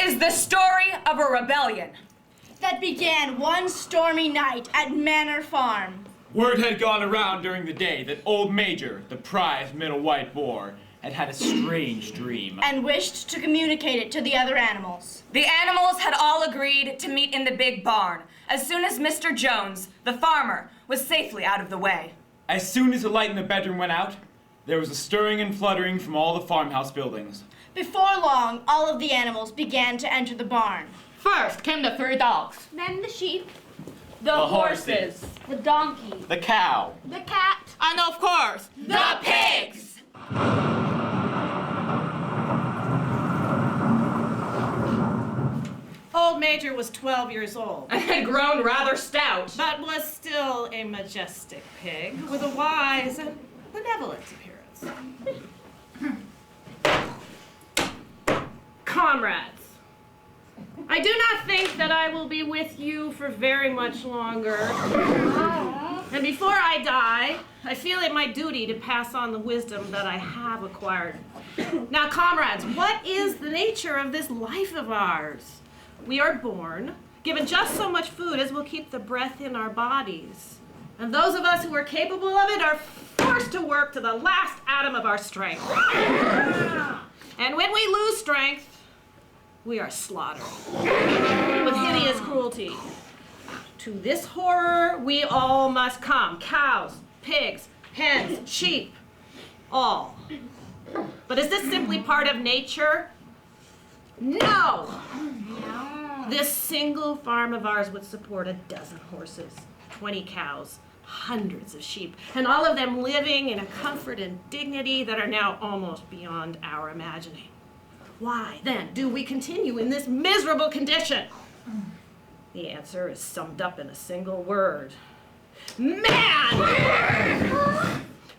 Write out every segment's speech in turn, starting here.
is the story of a rebellion that began one stormy night at Manor Farm. Word had gone around during the day that Old Major, the prized middle white boar, had a strange dream. And wished to communicate it to the other animals. The animals had all agreed to meet in the big barn as soon as Mr. Jones, the farmer, was safely out of the way. As soon as the light in the bedroom went out, there was a stirring and fluttering from all the farmhouse buildings. Before long, all of the animals began to enter the barn. First came the 3 dogs. Then the sheep. The horses. The donkey. The cow. The cat. And of course, The pigs! Old Major was 12 years old, and had grown rather stout. but was still a majestic pig with a wise and benevolent appearance. Comrades, I do not think that I will be with you for very much longer. And before I die, I feel it my duty to pass on the wisdom that I have acquired. Now, comrades, what is the nature of this life of ours? We are born, given just so much food as will keep the breath in our bodies. And those of us who are capable of it are forced to work to the last atom of our strength. And when we lose strength, we are slaughtered with hideous cruelty. To this horror, we all must come. Cows, pigs, hens, sheep, all. But is this simply part of nature? No! This single farm of ours would support a dozen horses, 20 cows, hundreds of sheep, and all of them living in a comfort and dignity that are now almost beyond our imagining. Why, then, do we continue in this miserable condition? The answer is summed up in a single word. Man!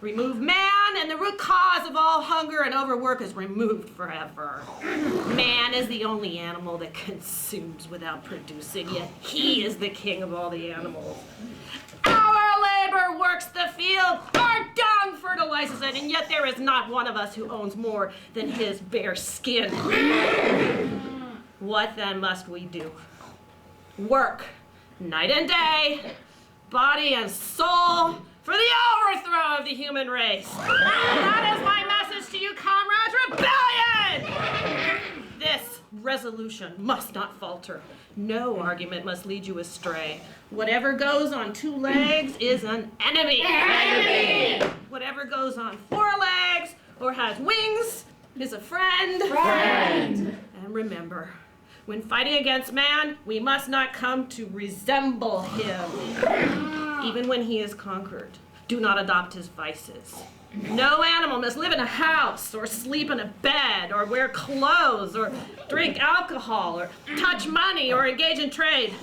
Remove man, and the root cause of all hunger and overwork is removed forever. Man is the only animal that consumes without producing, yet he is the king of all the animals. Our labor works the field, our dung fertilizes it, and yet there is not one of us who owns more than his bare skin. What then must we do? Work, night and day, body and soul, for the overthrow of the human race. That is my message to you, comrades. Rebellion! This resolution must not falter. No argument must lead you astray. Whatever goes on 2 legs is an enemy. Enemy! Whatever goes on 4 legs or has wings is a friend. Friend! And remember, when fighting against man, we must not come to resemble him. Even when he is conquered, do not adopt his vices. No animal must live in a house, or sleep in a bed, or wear clothes, or drink alcohol, or touch money, or engage in trade.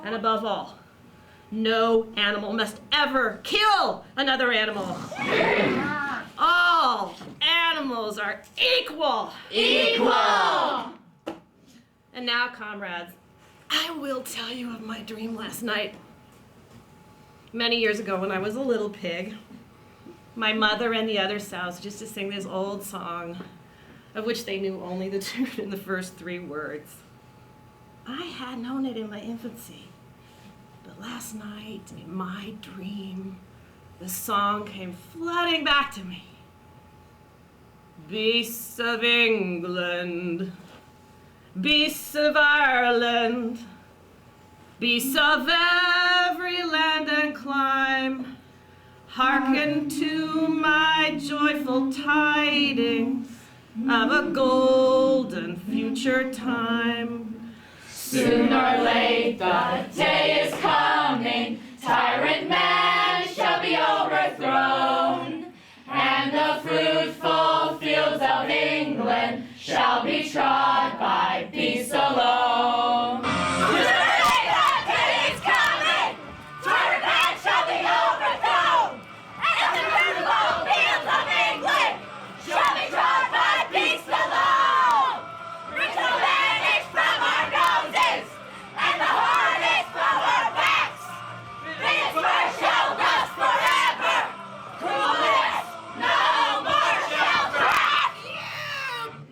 And above all, no animal must ever kill another animal. All animals are equal. Equal! And now, comrades, I will tell you of my dream last night. Many years ago, when I was a little pig, my mother and the other sows used to sing this old song, of which they knew only the tune in the first 3 words. I had known it in my infancy, but last night, in my dream, the song came flooding back to me. Beasts of England, beasts of Ireland, beasts of every land and clime, hearken to my joyful tidings of a golden future time. Soon or late the day is coming, tyrant man shall be overthrown, and the fruitful fields of England shall be trod by beasts alone.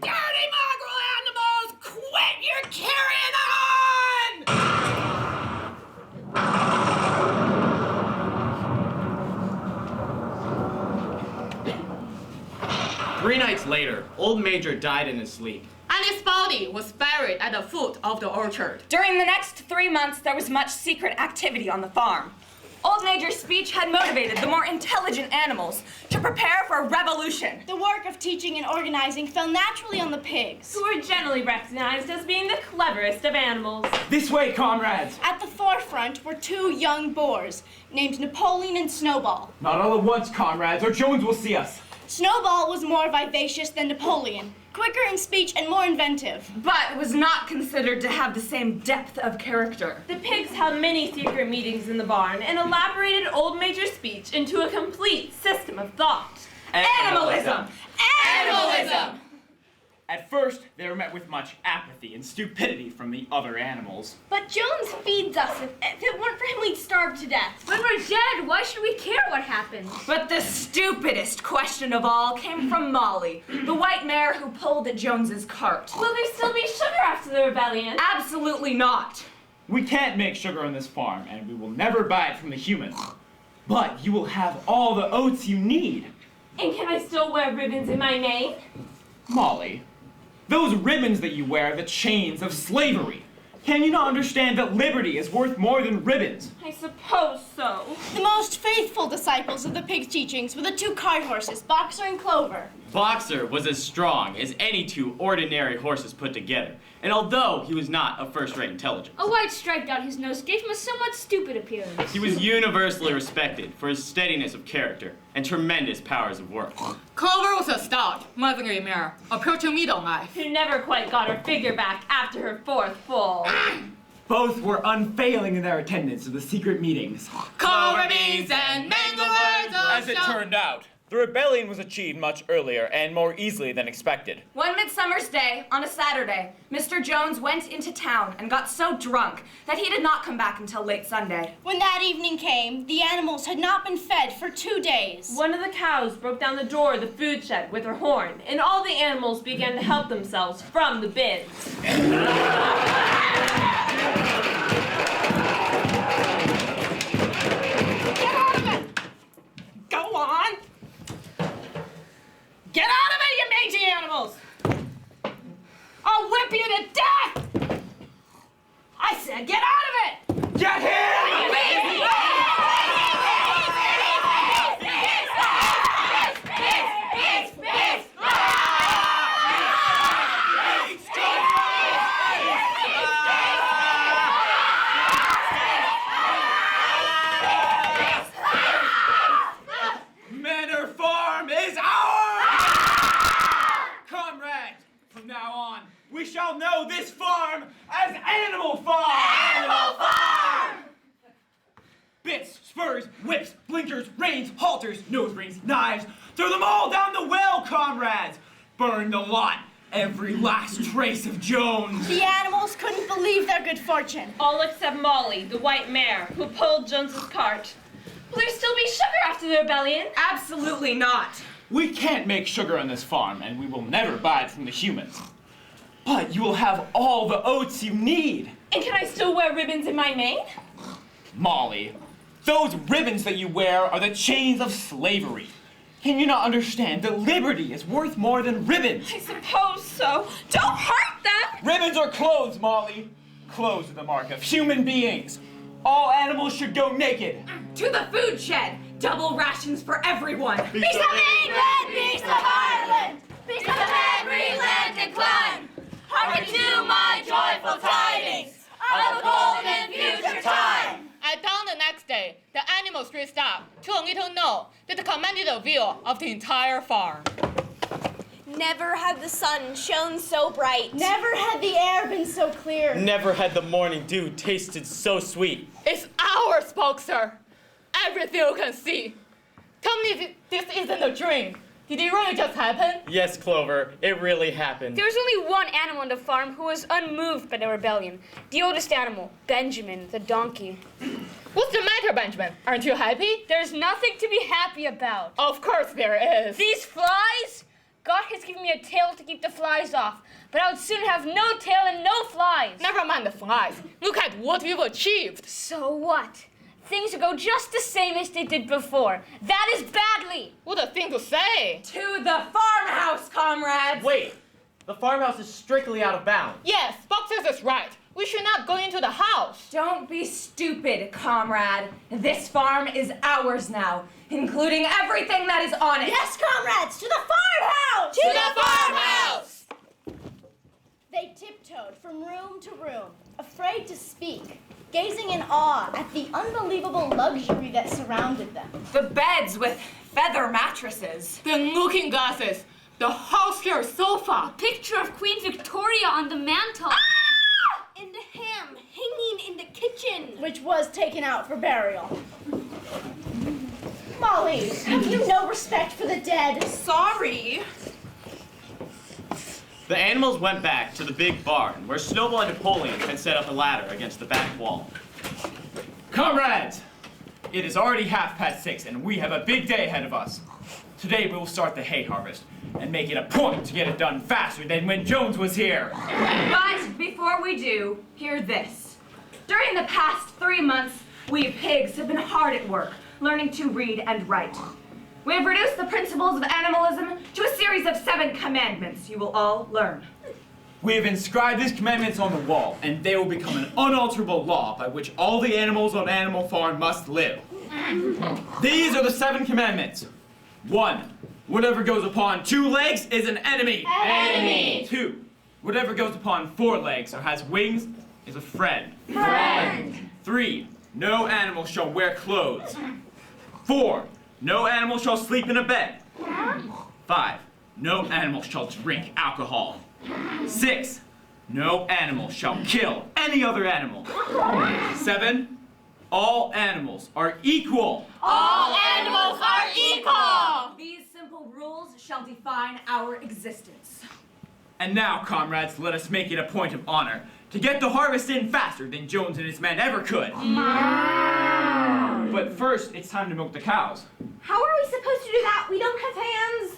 Dirty Old Major died in his sleep. And his body was buried at the foot of the orchard. During the next 3 months, there was much secret activity on the farm. Old Major's speech had motivated the more intelligent animals to prepare for a revolution. The work of teaching and organizing fell naturally on the pigs. Who are generally recognized as being the cleverest of animals. This way, comrades! At the forefront were 2 young boars named Napoleon and Snowball. Not all at once, comrades, or Jones will see us. Snowball was more vivacious than Napoleon, quicker in speech and more inventive. But was not considered to have the same depth of character. The pigs held many secret meetings in the barn and elaborated Old Major's speech into a complete system of thought. Animalism! Animalism! At first, they were met with much apathy and stupidity from the other animals. But Jones feeds us. If it weren't for him, we'd starve to death. When we're dead, why should we care what happens? But the stupidest question of all came from Molly, the white mare who pulled at Jones's cart. Will there still be sugar after the rebellion? Absolutely not. We can't make sugar on this farm, and we will never buy it from the humans. But you will have all the oats you need. And can I still wear ribbons in my mane? Molly, those ribbons that you wear are the chains of slavery. Can you not understand that liberty is worth more than ribbons? I suppose so. The most faithful disciples of the pig's teachings were the 2 cart horses, Boxer and Clover. Boxer was as strong as any 2 ordinary horses put together, and although he was not of first-rate intelligence, A white stripe down his nose gave him a somewhat stupid appearance. he was universally respected for his steadiness of character and tremendous powers of work. Clover was a stout, motherly mare, approaching middle life. Who never quite got her figure back after her 4th fall. Both were unfailing in their attendance to the secret meetings. Clover beans and mango words of As it turned out, the rebellion was achieved much earlier and more easily than expected. One midsummer's day, on a Saturday, Mr. Jones went into town and got so drunk that he did not come back until late Sunday. When that evening came, the animals had not been fed for 2 days. One of the cows broke down the door of the food shed with her horn, and all the animals began to help themselves from the bins. Go on! Get out of it, you mangy animals! I'll whip you to death! I said get out of it! Get him! Manor Farm is ours! Comrades, from now on, we shall know this farm as Animal Farm! Animal Farm! Bits, spurs, whips, blinkers, reins, halters, nose rings, knives, throw them all down the well, comrades! Burn the lot, every last trace of Jones! The animals couldn't believe their good fortune. All except Molly, the white mare, who pulled Jones's cart. Will there still be sugar after the rebellion? Absolutely not. We can't make sugar on this farm, and we will never buy it from the humans. But you will have all the oats you need. And can I still wear ribbons in my mane? Molly, those ribbons that you wear are the chains of slavery. Can you not understand that liberty is worth more than ribbons? I suppose so. Don't hurt them! Ribbons are clothes, Molly. Clothes are the mark of human beings. All animals should go naked. To the food shed. Double rations for everyone. Beast of England, beast of Ireland, beast of every land and clime, hearken to my joyful tidings of a golden future time. At dawn the next day, the animals dressed up to a little knoll that commanded a view of the entire farm. Never had the sun shone so bright. Never had the air been so clear. Never had the morning dew tasted so sweet. It's ours, Boxer. Everything you can see. Tell me if this isn't a dream. Did it really just happen? Yes, Clover, it really happened. There was only one animal on the farm who was unmoved by the rebellion. The oldest animal, Benjamin, the donkey. What's the matter, Benjamin? Aren't you happy? There's nothing to be happy about. Of course there is. These flies? God has given me a tail to keep the flies off, but I would soon have no tail and no flies. Never mind the flies. Look at what we've achieved. So what? things will go just the same as they did before. That is badly. What a thing to say! To the farmhouse, comrades! Wait, the farmhouse is strictly out of bounds. Yes, Boxers is right. We should not go into the house. Don't be stupid, comrade. This farm is ours now, including everything that is on it. Yes, comrades, to the farmhouse! To the farmhouse! They tiptoed from room to room, afraid to speak, gazing in awe at the unbelievable luxury that surrounded them. The beds with feather mattresses. The looking glasses, the horsehair sofa. Picture of Queen Victoria on the mantle. And the ham hanging in the kitchen. Which was taken out for burial. Molly, have you no respect for the dead? Sorry. The animals went back to the big barn where Snowball and Napoleon had set up a ladder against the back wall. Comrades, it is already 6:30 and we have a big day ahead of us. Today we will start the hay harvest and make it a point to get it done faster than when Jones was here. But before we do, hear this. During the past 3 months, we pigs have been hard at work, learning to read and write. We have reduced the principles of animalism to a series of 7 commandments you will all learn. We have inscribed these commandments on the wall, and they will become an unalterable law by which all the animals on Animal Farm must live. These are the 7 commandments. 1. Whatever goes upon 2 legs is an enemy. Enemy. 2. Whatever goes upon 4 legs or has wings is a friend. Friend. 3. No animal shall wear clothes. 4. No animal shall sleep in a bed. 5. No animal shall drink alcohol. 6. No animal shall kill any other animal. 7. All animals are equal. All animals are equal! These simple rules shall define our existence. And now, comrades, let us make it a point of honor to get the harvest in faster than Jones and his men ever could. But first, it's time to milk the cows. How are we supposed to do that? We don't have hands.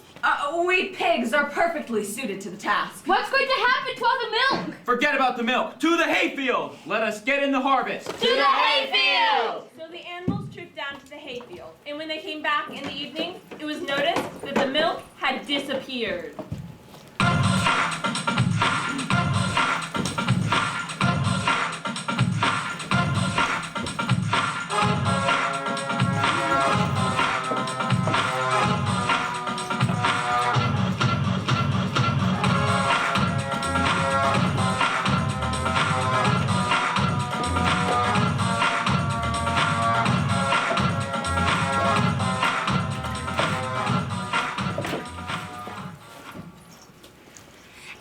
We pigs are perfectly suited to the task. What's going to happen to all the milk? Forget about the milk. To the hayfield. Let us get in the harvest. To the hayfield! So the animals trooped down to the hayfield, and when they came back in the evening, it was noticed that the milk had disappeared.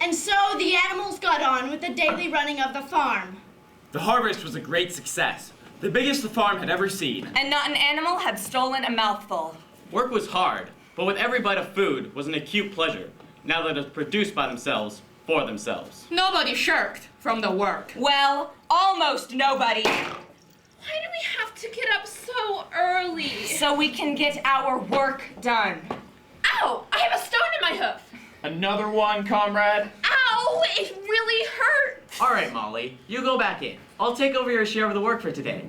And so the animals got on with the daily running of the farm. The harvest was a great success. The biggest the farm had ever seen. And not an animal had stolen a mouthful. Work was hard, but with every bite of food was an acute pleasure, now that it was produced by themselves, for themselves. Nobody shirked from the work. Well, almost nobody. Why do we have to get up so early? So we can get our work done. Ow! I have a stone in my hoof. Another one, comrade? Ow! It really hurts. All right, Molly, you go back in. I'll take over your share of the work for today.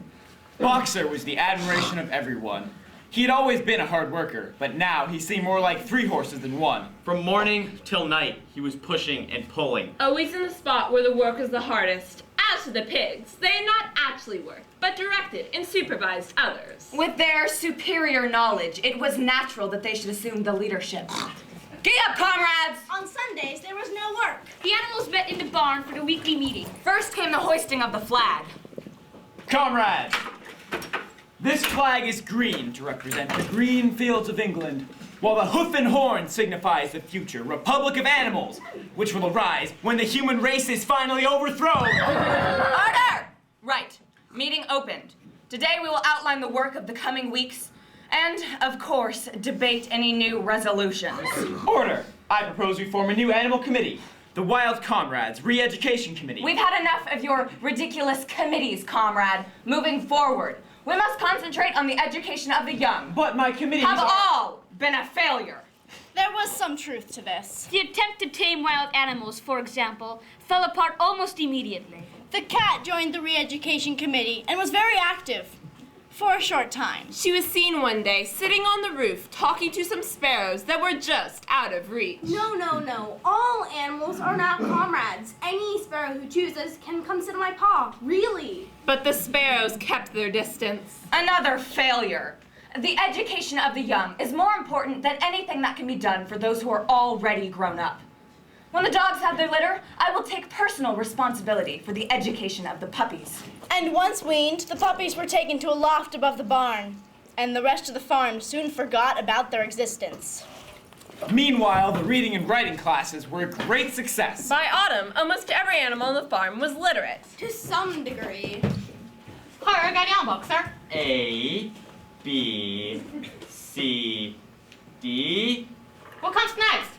Boxer was the admiration of everyone. He had always been a hard worker, but now he seemed more like 3 horses than 1. From morning till night, he was pushing and pulling. Always in the spot where the work is the hardest. As to the pigs, they not actually worked, but directed and supervised others. With their superior knowledge, it was natural that they should assume the leadership. Get up, comrades! On Sundays, there was no work. The animals met in the barn for the weekly meeting. First came the hoisting of the flag. Comrades, this flag is green to represent the green fields of England, while the hoof and horn signifies the future Republic of Animals, which will arise when the human race is finally overthrown. Order! Right. Meeting opened. Today we will outline the work of the coming weeks and, of course, debate any new resolutions. Order! I propose we form a new animal committee, the Wild Comrades Re-Education Committee. We've had enough of your ridiculous committees, comrade. Moving forward, we must concentrate on the education of the young. But my committees Have are... all been a failure. There was some truth to this. The attempt to tame wild animals, for example, fell apart almost immediately. The cat joined the re-education committee and was very active. For a short time. She was seen one day sitting on the roof talking to some sparrows that were just out of reach. No. All animals are not comrades. Any sparrow who chooses can come sit on my paw. Really. But the sparrows kept their distance. Another failure. The education of the young is more important than anything that can be done for those who are already grown up. When the dogs have their litter, I will take personal responsibility for the education of the puppies. And once weaned, the puppies were taken to a loft above the barn, and the rest of the farm soon forgot about their existence. Meanwhile, the reading and writing classes were a great success. By autumn, almost every animal on the farm was literate. To some degree. A, B, C, D. What comes next?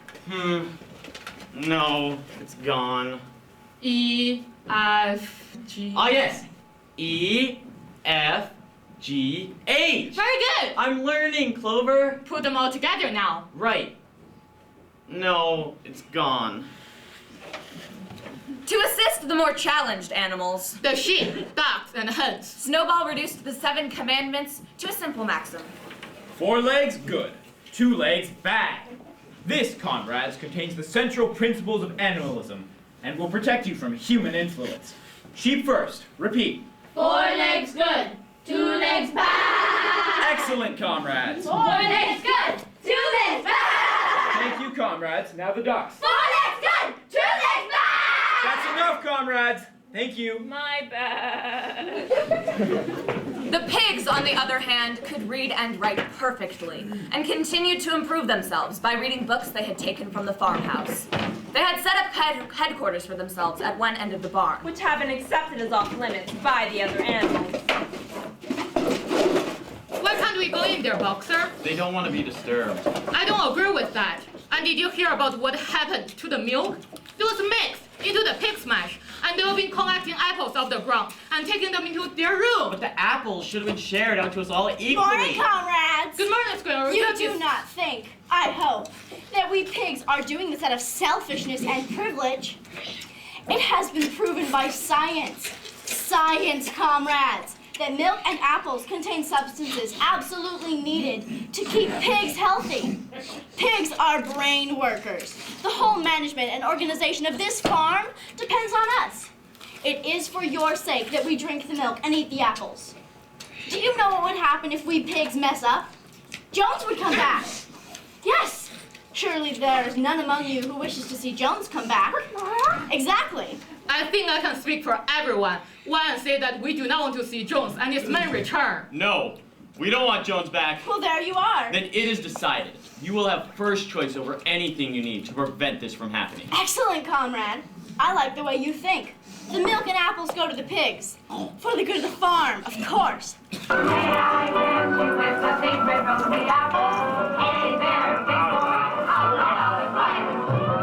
No, it's gone. E, F, G. Ah, yes. E, F, G, H. Very good. I'm learning, Clover. Put them all together now. Right. No, it's gone. To assist the more challenged animals, The sheep, ducks, and hens. Snowball reduced the 7 commandments to a simple maxim. 4 legs, good. 2 legs, bad. This, comrades, contains the central principles of animalism and will protect you from human influence. Sheep first. Repeat. 4 legs good, 2 legs bad. Excellent, comrades. 4 legs good, 2 legs bad. Thank you, comrades. Now the ducks. 4 legs good, 2 legs bad. That's enough, comrades. Thank you. My bad. The pigs, on the other hand, could read and write perfectly and continued to improve themselves by reading books they had taken from the farmhouse. They had set up headquarters for themselves at one end of the barn, Which have been accepted as off limits by the other animals. Why can't we go in there, Boxer? They don't want to be disturbed. I don't agree with that. And did you hear about what happened to the milk? It was mixed into the pig smash, and they've been collecting apples off the ground and taking them into their room. But the apples should have been shared out to us all equally. Morning, comrades! Good morning, Squirrel. You do not think, I hope, that we pigs are doing this out of selfishness and privilege. It has been proven by science, comrades, that milk and apples contain substances absolutely needed to keep pigs healthy. Pigs are brain workers. The whole management and organization of this farm depends on us. It is for your sake that we drink the milk and eat the apples. Do you know what would happen if we pigs mess up? Jones would come back. Yes. Surely there is none among you who wishes to see Jones come back. Exactly. I think I can speak for everyone when I say that we do not want to see Jones and his men return. No, we don't want Jones back. Well, there you are. Then it is decided. You will have first choice over anything you need to prevent this from happening. Excellent, comrade. I like the way you think. The milk and apples go to the pigs. For the good of the farm, of course. May I tempt you with a big red rosy apple? Hey there, big boy, how loud and quiet.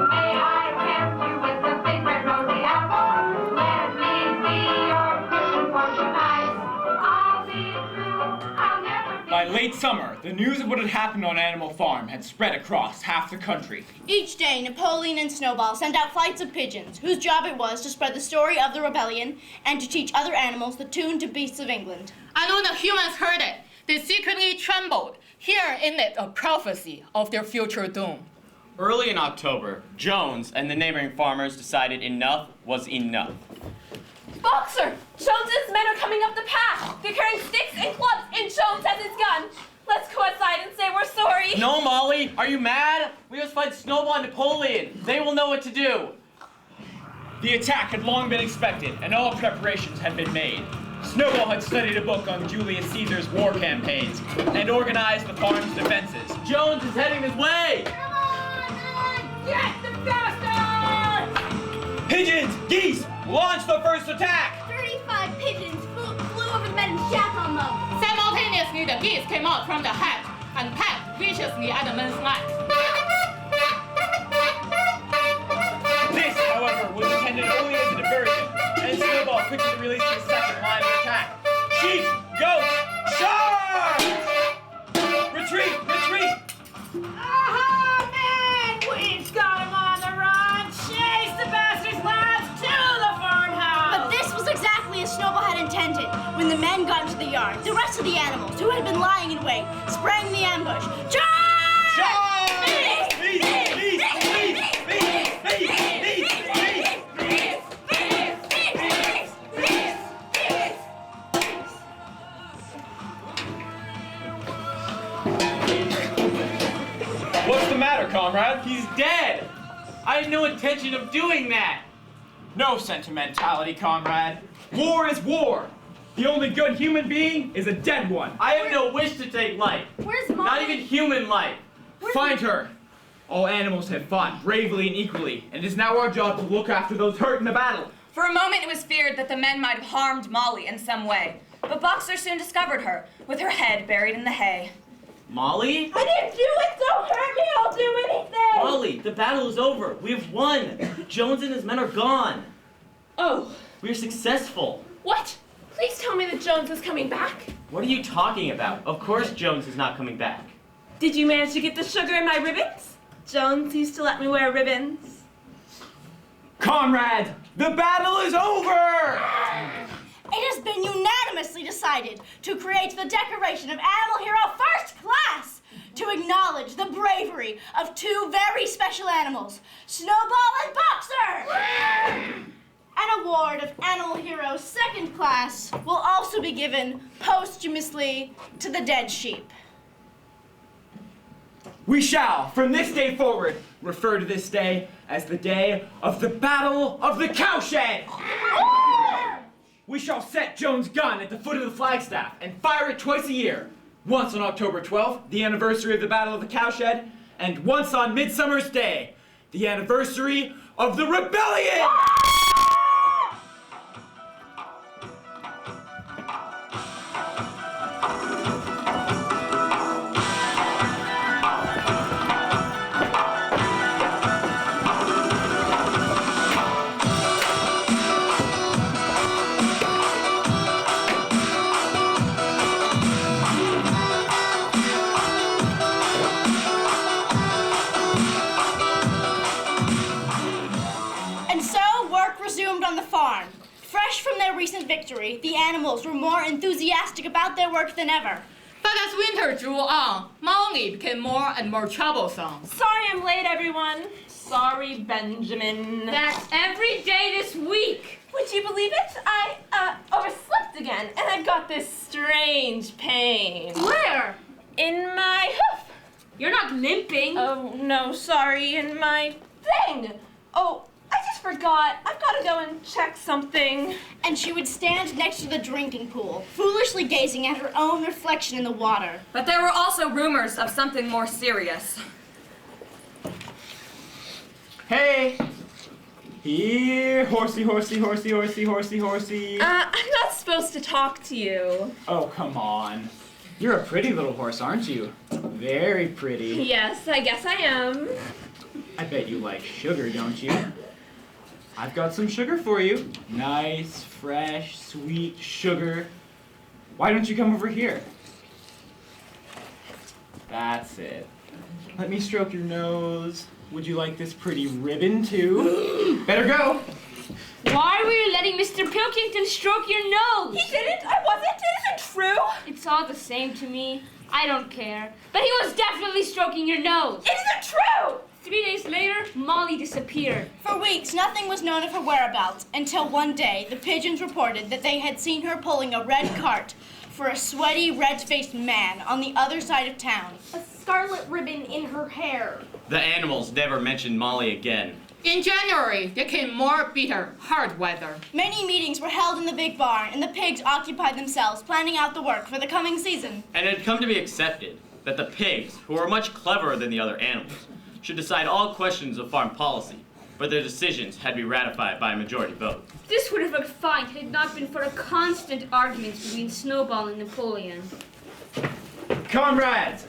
May I tempt you with a big red rosy apple? Let me be your fishing fortune eyes. I'll be true, I'll never be. By late summer, the news of what had happened on Animal Farm had spread across half the country. Each day, Napoleon and Snowball sent out flights of pigeons, whose job it was to spread the story of the rebellion and to teach other animals the tune to beasts of England. And when the humans heard it, they secretly trembled, hearing in it a prophecy of their future doom. Early in October, Jones and the neighboring farmers decided enough was enough. Boxer! Jones's men are coming up the path. They're carrying sticks and clubs, and Jones has his gun. Let's go outside and say we're sorry. No, Molly, are you mad? We must fight Snowball and Napoleon. They will know what to do. The attack had long been expected, and all preparations had been made. Snowball had studied a book on Julius Caesar's war campaigns and organized the farm's defenses. Jones is heading this way! Come on! Get the bastards! Pigeons! Geese! Launch the first attack! 35 pigeons flew over the men and shat on them. Simultaneously, the geese came out from the hat and pecked viciously at the men's neck. This, however, was intended only as a diversion, and Snowball quickly released his second line of attack. Sheep! Goats! Charge! Retreat! Retreat! Aha, man! We've got him on the run! Chase the bastards, lads, to the farmhouse! But this was exactly as Snowball had intended. When the men got into the yard, the rest of the animals who had been lying in wait sprang the ambush. Charge! Charge! What's the matter, comrade? He's dead! I had no intention of doing that! No sentimentality, comrade. War is war. The only good human being is a dead one. I have no wish to take life. Where's Mom? Not even human life. Find her. All animals have fought bravely and equally, and it is now our job to look after those hurt in the battle. For a moment, it was feared that the men might have harmed Molly in some way. But Boxer soon discovered her, with her head buried in the hay. Molly? I didn't do it! Don't hurt me! I'll do anything! Molly, the battle is over. We have won. Jones and his men are gone. Oh, We are successful. what? Please tell me that Jones is coming back. What are you talking about? Of course Jones is not coming back. Did you manage to get the sugar in my ribbons? Jones used to let me wear ribbons. Comrade, the battle is over! It has been unanimously decided to create the decoration of Animal Hero First Class to acknowledge the bravery of two very special animals, Snowball and Boxer! An award of Animal Hero Second Class will also be given posthumously to the dead sheep. We shall, from this day forward, refer to this day as the day of the Battle of the Cowshed! We shall set Jones' gun at the foot of the flagstaff and fire it twice a year. Once on October 12th, the anniversary of the Battle of the Cowshed, and once on Midsummer's Day, the anniversary of the Rebellion! On the farm. Fresh from their recent victory, the animals were more enthusiastic about their work than ever. But as winter drew on, Molly became more and more troublesome. Sorry I'm late, everyone. Sorry, Benjamin. That's every day this week. Would you believe it? I overslept again, and I've got this strange pain. Where? In my hoof. You're not limping. Oh, no, sorry, in my thing. Oh, I just forgot. I've got to go and check something. And she would stand next to the drinking pool, foolishly gazing at her own reflection in the water. But there were also rumors of something more serious. Hey! Here, horsey, horsey, horsey, horsey, horsey, horsey. I'm not supposed to talk to you. Oh, come on. You're a pretty little horse, aren't you? Very pretty. Yes, I guess I am. I bet you like sugar, don't you? I've got some sugar for you. Nice, fresh, sweet sugar. Why don't you come over here? That's it. Let me stroke your nose. Would you like this pretty ribbon too? Better go. Why were you letting Mr. Pilkington stroke your nose? He didn't. I wasn't. It isn't true. It's all the same to me. I don't care. But he was definitely stroking your nose. It isn't true. 3 days later, Molly disappeared. For weeks, nothing was known of her whereabouts until one day the pigeons reported that they had seen her pulling a red cart for a sweaty, red-faced man on the other side of town. A scarlet ribbon in her hair. The animals never mentioned Molly again. In January, there came more bitter, hard weather. Many meetings were held in the big barn, and the pigs occupied themselves planning out the work for the coming season. And it had come to be accepted that the pigs, who were much cleverer than the other animals, should decide all questions of farm policy, but their decisions had to be ratified by a majority vote. This would have looked fine had it not been for the constant arguments between Snowball and Napoleon. Comrades,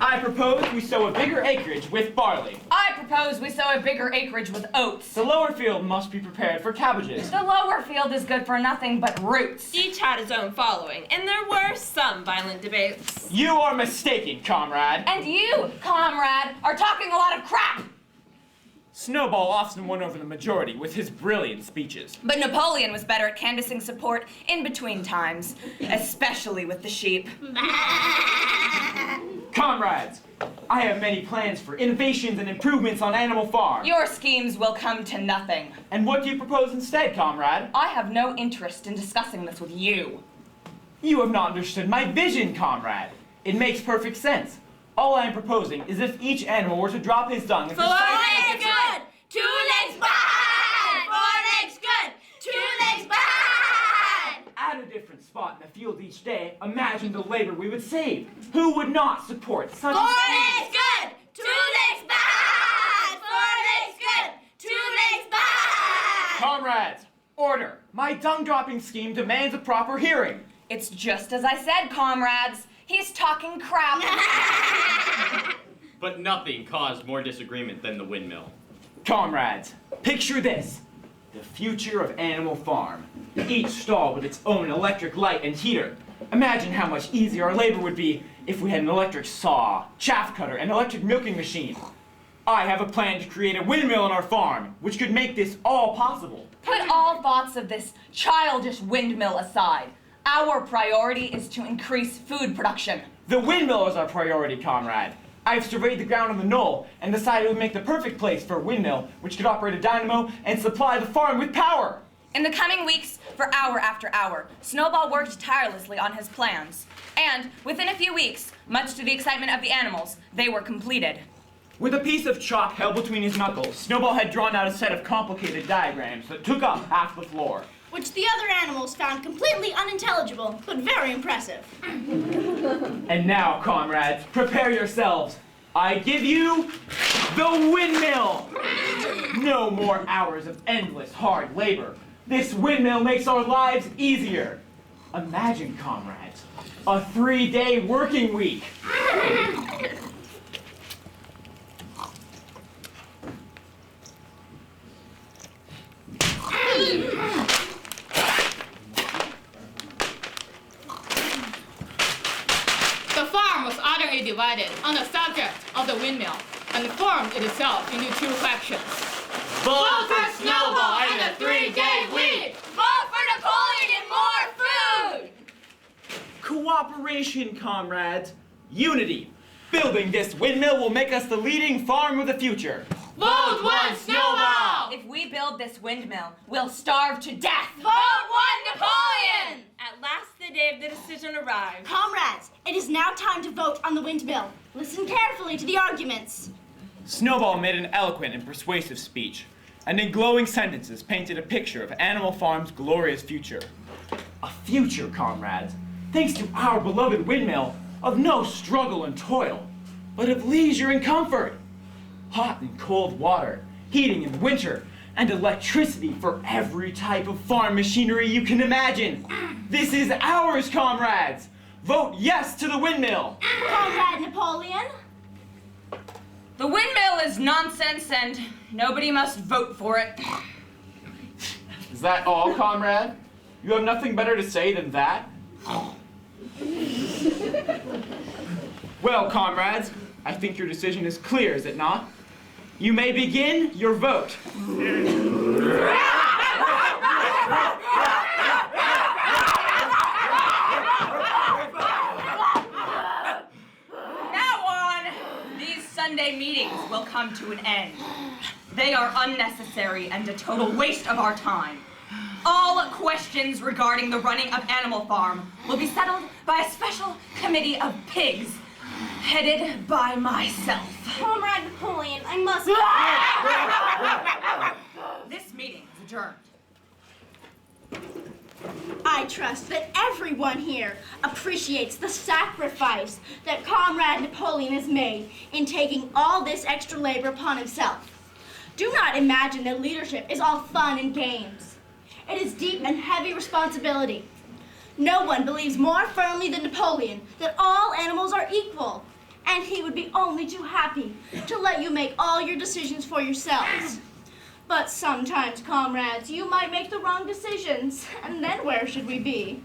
I propose we sow a bigger acreage with barley. I propose we sow a bigger acreage with oats. The lower field must be prepared for cabbages. The lower field is good for nothing but roots. Each had his own following, and there were some violent debates. You are mistaken, comrade. And you, comrade, are talking a lot of crap. Snowball often won over the majority with his brilliant speeches. But Napoleon was better at canvassing support in between times, especially with the sheep. Comrades, I have many plans for innovations and improvements on Animal Farm. Your schemes will come to nothing. And what do you propose instead, comrade? I have no interest in discussing this with you. You have not understood my vision, comrade. It makes perfect sense. All I am proposing is if each animal were to drop his dung and 4 legs good, 2 legs bad. 4 legs good, 2 legs bad. at a different spot in the field each day, imagine the labor we would save. Who would not support such 4 a legs good, 2 legs bad. 4 legs good, 2 legs bad. Comrades, order. My dung-dropping scheme demands a proper hearing. It's just as I said, comrades. He's talking crap. But nothing caused more disagreement than the windmill. Comrades, picture this. The future of Animal Farm. Each stall with its own electric light and heater. Imagine how much easier our labor would be if we had an electric saw, chaff cutter, and electric milking machine. I have a plan to create a windmill on our farm, which could make this all possible. Put all thoughts of this childish windmill aside. Our priority is to increase food production. The windmill is our priority, comrade. I've surveyed the ground on the knoll and decided it would make the perfect place for a windmill which could operate a dynamo and supply the farm with power. In the coming weeks, for hour after hour, Snowball worked tirelessly on his plans. And within a few weeks, much to the excitement of the animals, they were completed. With a piece of chalk held between his knuckles, Snowball had drawn out a set of complicated diagrams that took up half the floor. Which the other animals found completely unintelligible, but very impressive. And now, comrades, prepare yourselves. I give you the windmill! No more hours of endless hard labor. This windmill makes our lives easier. Imagine, comrades, a 3-day working week. The farm was utterly divided on the subject of the windmill and formed itself into 2 factions. Vote for Snowball and the 3-day week! Vote for Napoleon and more food! Cooperation, comrades. Unity. Building this windmill will make us the leading farm of the future. Vote 1 Snowball! If we build this windmill, we'll starve to death. Vote 1 Napoleon! At last the day of the decision arrived. Comrades, it is now time to vote on the windmill. Listen carefully to the arguments. Snowball made an eloquent and persuasive speech, and in glowing sentences painted a picture of Animal Farm's glorious future. A future, comrades, thanks to our beloved windmill, of no struggle and toil, but of leisure and comfort. Hot and cold water, heating in winter, and electricity for every type of farm machinery you can imagine. This is ours, comrades! Vote yes to the windmill! Comrade Napoleon? The windmill is nonsense and nobody must vote for it. Is that all, comrade? You have nothing better to say than that? Well, comrades, I think your decision is clear, is it not? You may begin your vote. Now on, these Sunday meetings will come to an end. They are unnecessary and a total waste of our time. All questions regarding the running of Animal Farm will be settled by a special committee of pigs, headed by myself. Comrade Napoleon, I must... This meeting is adjourned. I trust that everyone here appreciates the sacrifice that Comrade Napoleon has made in taking all this extra labor upon himself. Do not imagine that leadership is all fun and games. It is deep and heavy responsibility. No one believes more firmly than Napoleon that all animals are equal, and he would be only too happy to let you make all your decisions for yourselves. But sometimes, comrades, you might make the wrong decisions, and then where should we be?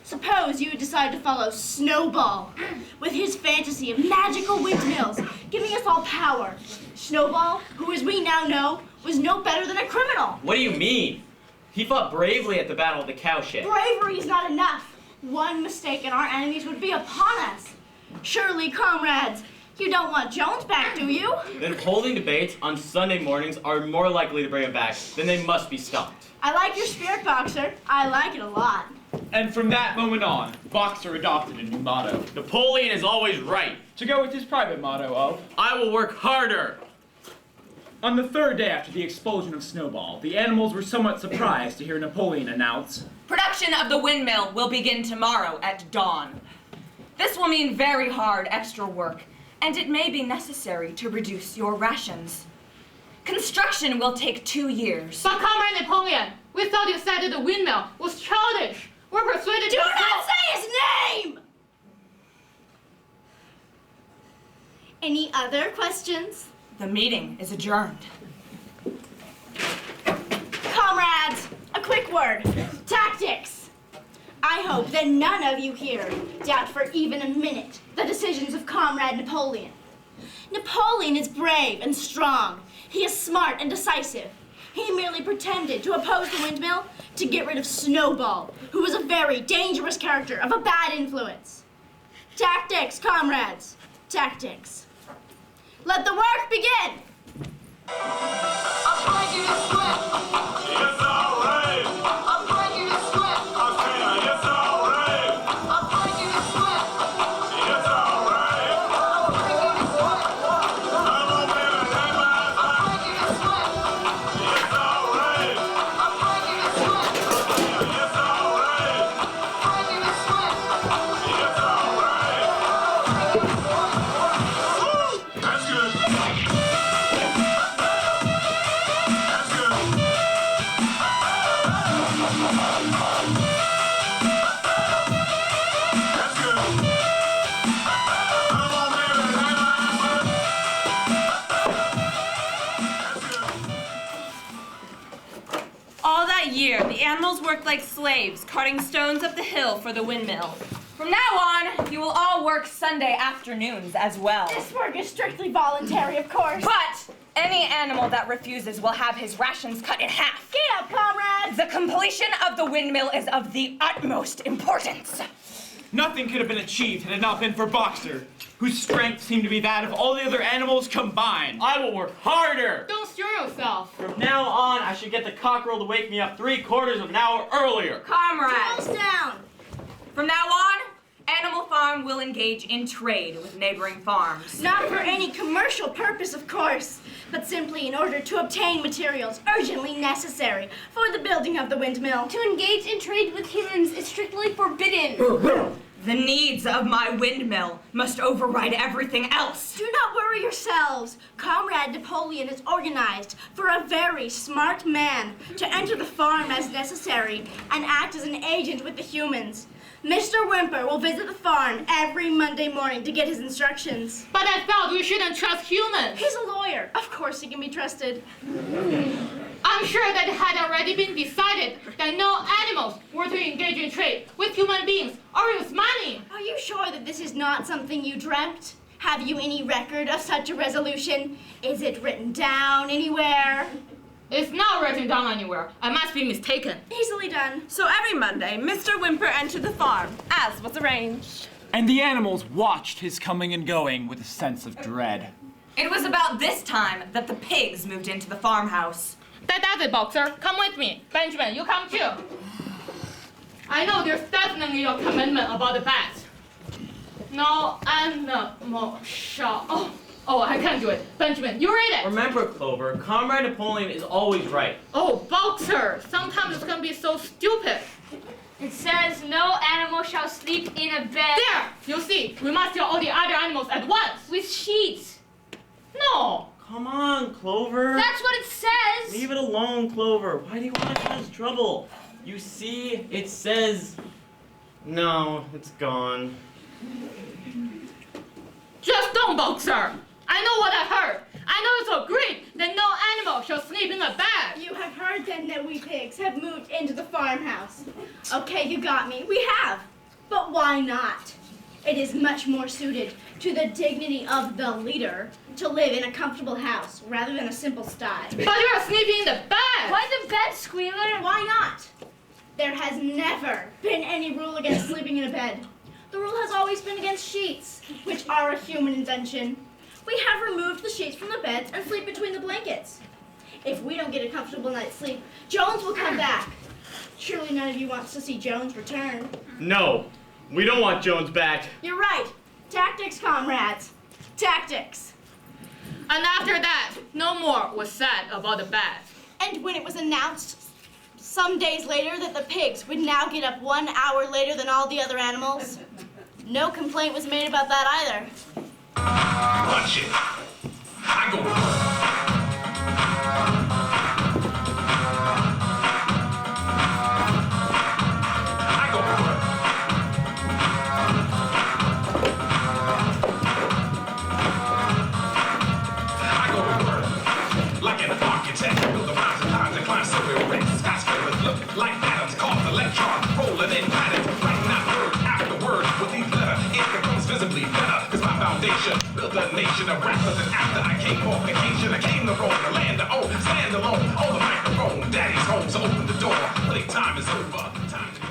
Suppose you decide to follow Snowball with his fantasy of magical windmills, giving us all power. Snowball, who as we now know, was no better than a criminal. What do you mean? He fought bravely at the Battle of the Cowshed. Bravery is not enough. One mistake and our enemies would be upon us. Surely, comrades, you don't want Jones back, do you? Then holding debates on Sunday mornings are more likely to bring him back. Then they must be stopped. I like your spirit, Boxer. I like it a lot. And from that moment on, Boxer adopted a new motto. Napoleon is always right. To go with his private motto of, I will work harder. on the third day after the explosion of Snowball, the animals were somewhat surprised to hear Napoleon announce, Production of the windmill will begin tomorrow at dawn. This will mean very hard extra work, and it may be necessary to reduce your rations. Construction will take 2 years. But Comrade Napoleon, we thought you said that the windmill was childish. We're persuaded Do to not say his name! Any other questions? The meeting is adjourned. Comrades, a quick word. Tactics. I hope that none of you here doubt for even a minute the decisions of Comrade Napoleon. Napoleon is brave and strong. He is smart and decisive. He merely pretended to oppose the windmill to get rid of Snowball, who was a very dangerous character of a bad influence. Tactics, comrades. Tactics. Let the work begin! All that year, the animals worked like slaves, carting stones up the hill for the windmill. From now on, you will all work Sunday afternoons as well. This work is strictly voluntary, of course. But any animal that refuses will have his rations cut in half. Get up, comrades! The completion of the windmill is of the utmost importance. nothing could have been achieved had it not been for Boxer, whose strength seemed to be that of all the other animals combined. I will work harder. Don't stir yourself. From now on, I should get the cockerel to wake me up 3/4 of an hour earlier. Comrades, Close down! from now on, Animal Farm will engage in trade with neighboring farms. Not for any commercial purpose, of course, but simply in order to obtain materials urgently necessary for the building of the windmill. To engage in trade with humans is strictly forbidden. The needs of my windmill must override everything else. Do not worry yourselves. Comrade Napoleon is organized for a very smart man to enter the farm as necessary and act as an agent with the humans. Mr. Whymper will visit the farm every Monday morning to get his instructions. But I felt we shouldn't trust humans. He's a lawyer. Of course he can be trusted. I'm sure that it had already been decided that no animals were to engage in trade with human beings or use money. Are you sure that this is not something you dreamt? Have you any record of such a resolution? Is it written down anywhere? It's not written down anywhere. I must be mistaken. Easily done. So every Monday, Mr. Whymper entered the farm, as was arranged. And the animals watched his coming and going with a sense of dread. It was about this time that the pigs moved into the farmhouse. That does it, Boxer. Come with me. Benjamin, you come too. I know there's definitely a commitment about the bats. No animal shall... Oh, I can't do it. Benjamin, you read it. Remember, Clover, Comrade Napoleon is always right. Oh, Boxer, sometimes it's gonna be so stupid. It says no animal shall sleep in a bed There, you see, we must tell all the other animals at once. with sheets. No. Come on, Clover. That's what it says. Leave it alone, Clover. Why do you want to cause trouble? You see, it says... No, it's gone. Just don't, Boxer. I know what I heard. I know it's agreed that no animal shall sleep in a bed. You have heard then that we pigs have moved into the farmhouse. Okay, you got me. We have. But why not? It is much more suited to the dignity of the leader to live in a comfortable house rather than a simple sty. But you are sleeping in the bed! Why the bed, Squealer? Why not? There has never been any rule against sleeping in a bed. The rule has always been against sheets, which are a human invention. We have removed the sheets from the beds and sleep between the blankets. If we don't get a comfortable night's sleep, Jones will come back. Surely none of you wants to see Jones return. No, we don't want Jones back. You're right. Tactics, comrades. Tactics. And after that, no more was said about the bed. And when it was announced some days later that the pigs would now get up 1 hour later than all the other animals, no complaint was made about that either. Watch it. I go to work. Like an architect, build the rhymes and lines and climb so erect. Skyscrapers look like atoms, cause electrons rolling in patterns. Writing out word after word with each letter, it becomes visibly better. Cause my foundation built a nation of rappers, and after I came off vacation, I came to roam the land of old, stand alone on the microphone. Daddy's home, so open the door. Playtime is over. Time to go.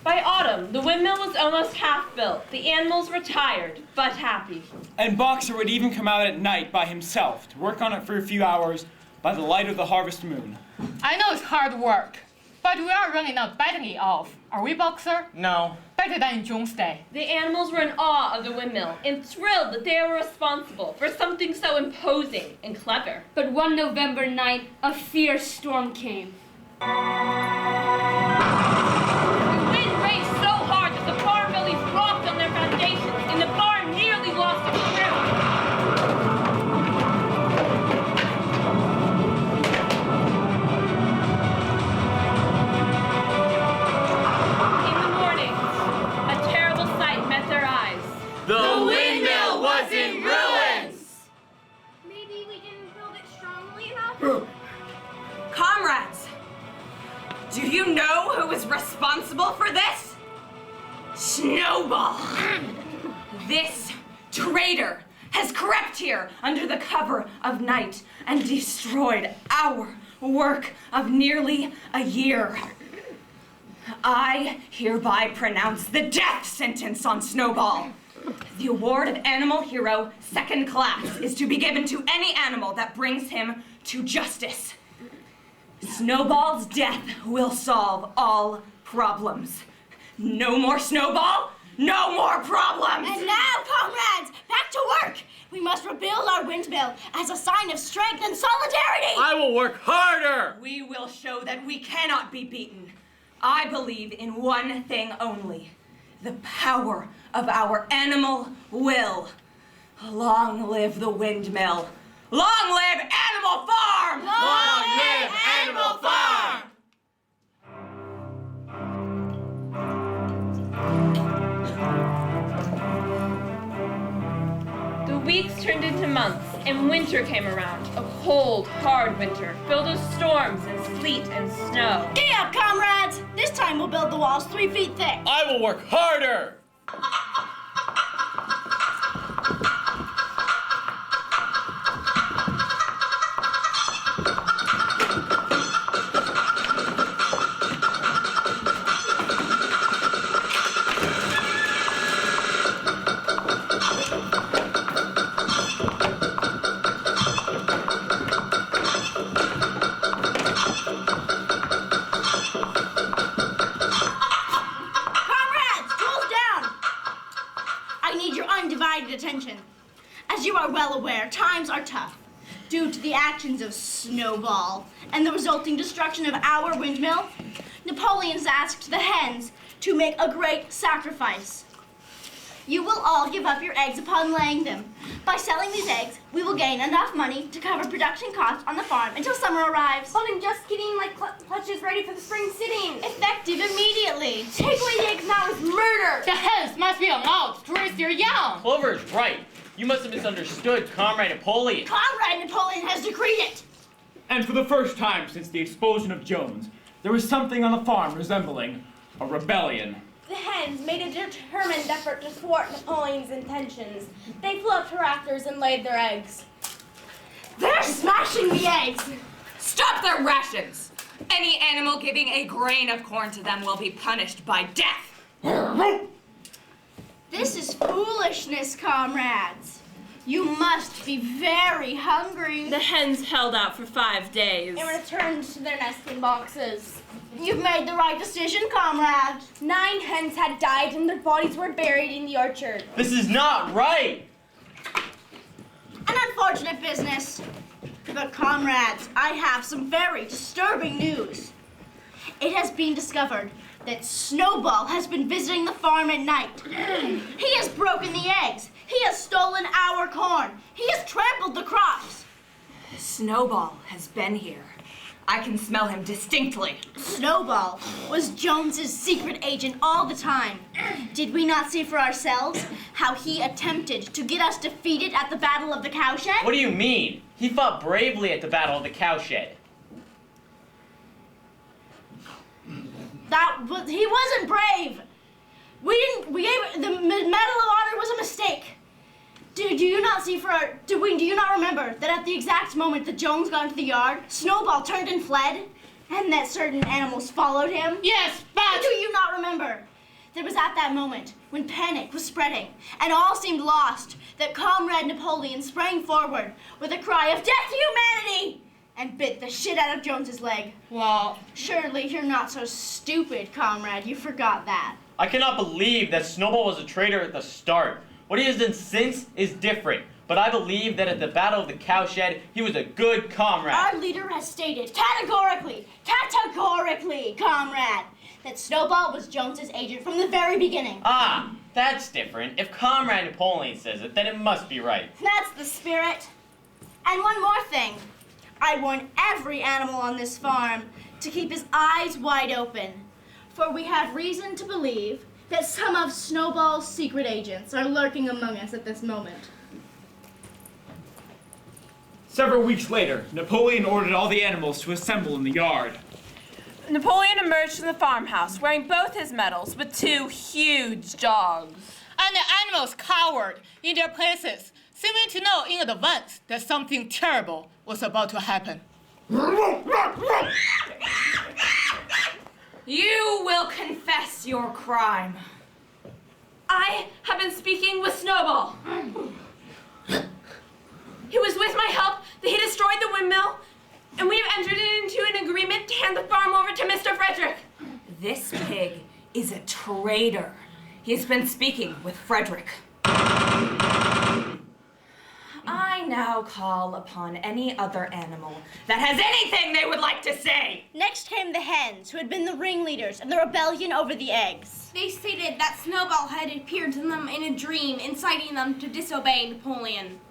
By autumn, the windmill was almost half built. The animals were tired, but happy. And Boxer would even come out at night by himself to work on it for a few hours by the light of the harvest moon. I know it's hard work, but we are running out badly off. Are we, Boxer? No. Better than in Jones' day. The animals were in awe of the windmill and thrilled that they were responsible for something so imposing and clever. But one November night, a fierce storm came. The wind raged so hard that the farm buildings rocked on their foundations and the barn nearly lost its roof. In the morning, a terrible sight met their eyes. The windmill was in ruins! Maybe we didn't build it strongly enough? Comrades, do you know who is responsible for this? Snowball. This traitor has crept here under the cover of night and destroyed our work of nearly a year. I hereby pronounce the death sentence on Snowball. The award of Animal Hero Second Class is to be given to any animal that brings him to justice. Snowball's death will solve all problems. No more Snowball, no more problems! And now, comrades, back to work! We must rebuild our windmill as a sign of strength and solidarity! I will work harder! We will show that we cannot be beaten. I believe in one thing only, the power of our animal will. Long live the windmill. Long live Animal Farm! Long live Animal Farm! The weeks turned into months, and winter came around. A cold, hard winter, filled with storms and sleet and snow. Giddy up, comrades! This time we'll build the walls 3 feet thick. I will work harder! Attention. As you are well aware, times are tough due to the actions of Snowball and the resulting destruction of our windmill. Napoleon's asked the hens to make a great sacrifice. You will all give up your eggs upon laying them. By selling these eggs, we will gain enough money to cover production costs on the farm until summer arrives. But I'm just getting my clutches ready for the spring sitting. Effective immediately. Take away the eggs now is murder. The hens must be allowed to raise their young. Clover is right. You must have misunderstood Comrade Napoleon. Comrade Napoleon has decreed it. And for the first time since the expulsion of Jones, there was something on the farm resembling a rebellion. The hens made a determined effort to thwart Napoleon's intentions. They flew up to rafters and laid their eggs. They're smashing the eggs! Stop their rations! Any animal giving a grain of corn to them will be punished by death. This is foolishness, comrades. You must be very hungry. The hens held out for 5 days. And returned to their nesting boxes. You've made the right decision, comrade. 9 hens had died and their bodies were buried in the orchard. This is not right! An unfortunate business. But comrades, I have some very disturbing news. It has been discovered that Snowball has been visiting the farm at night. He has broken the eggs. He has stolen our corn. He has trampled the crops. Snowball has been here. I can smell him distinctly. Snowball was Jones's secret agent all the time. Did we not see for ourselves how he attempted to get us defeated at the Battle of the Cowshed? What do you mean? He fought bravely at the Battle of the Cowshed. He wasn't brave. We gave the Medal of Honor was a mistake. Do you not remember that at the exact moment that Jones got into the yard, Snowball turned and fled, and that certain animals followed him? Yes, but... Do you not remember? That it was at that moment, when panic was spreading, and all seemed lost, that Comrade Napoleon sprang forward with a cry of "Death to humanity!" and bit the shit out of Jones's leg. Well... Surely you're not so stupid, comrade. You forgot that. I cannot believe that Snowball was a traitor at the start. What he has done since is different, but I believe that at the Battle of the Cowshed, he was a good comrade. Our leader has stated categorically, comrade, that Snowball was Jones's agent from the very beginning. Ah, that's different. If Comrade Napoleon says it, then it must be right. That's the spirit. And one more thing. I warn every animal on this farm to keep his eyes wide open, for we have reason to believe that some of Snowball's secret agents are lurking among us at this moment. Several weeks later, Napoleon ordered all the animals to assemble in the yard. Napoleon emerged from the farmhouse wearing both his medals with 2 huge dogs. And the animals cowered in their places, seeming to know in advance that something terrible was about to happen. You will confess your crime. I have been speaking with Snowball. It was with my help that he destroyed the windmill, and we have entered into an agreement to hand the farm over to Mr. Frederick. This pig is a traitor. He has been speaking with Frederick. I now call upon any other animal that has anything they would like to say. Next came the hens, who had been the ringleaders of the rebellion over the eggs. They stated that Snowball had appeared to them in a dream, inciting them to disobey Napoleon.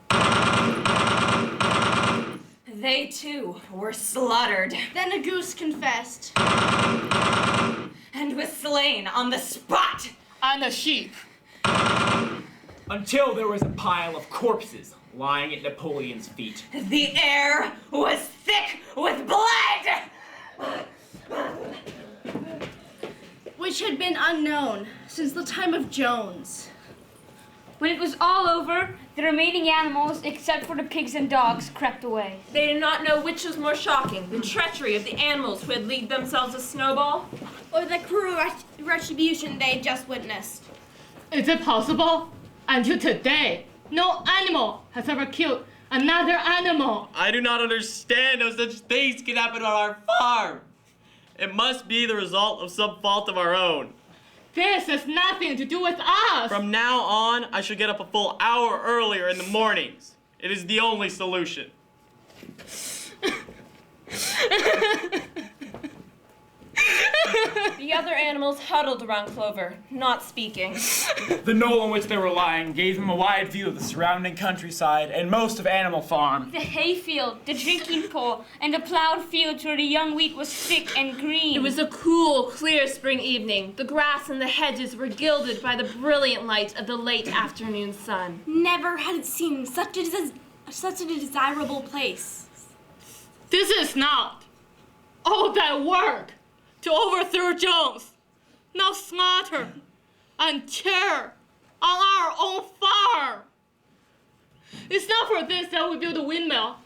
They too were slaughtered. Then a goose confessed. And was slain on the spot. And a sheep. Until there was a pile of corpses lying at Napoleon's feet. The air was thick with blood! Which had been unknown since the time of Jones. When it was all over, the remaining animals, except for the pigs and dogs, crept away. They did not know which was more shocking, the treachery of the animals who had leagued themselves with Snowball, Or the cruel retribution they had just witnessed. Is it possible? Until today, no animal has ever killed another animal. I do not understand how such things can happen on our farm. It must be the result of some fault of our own. This has nothing to do with us. From now on, I shall get up a full hour earlier in the mornings. It is the only solution. the other animals huddled around Clover, not speaking. The knoll on which they were lying gave them a wide view of the surrounding countryside and most of Animal Farm. The hayfield, the drinking pool, and the plowed fields where the young wheat was thick and green. It was a cool, clear spring evening. The grass and the hedges were gilded by the brilliant light of the late afternoon sun. Never had it seemed such a desirable place. This is not all that work to overthrow Jones. Now slaughter and cheer on our own farm. It's not for this that we build a windmill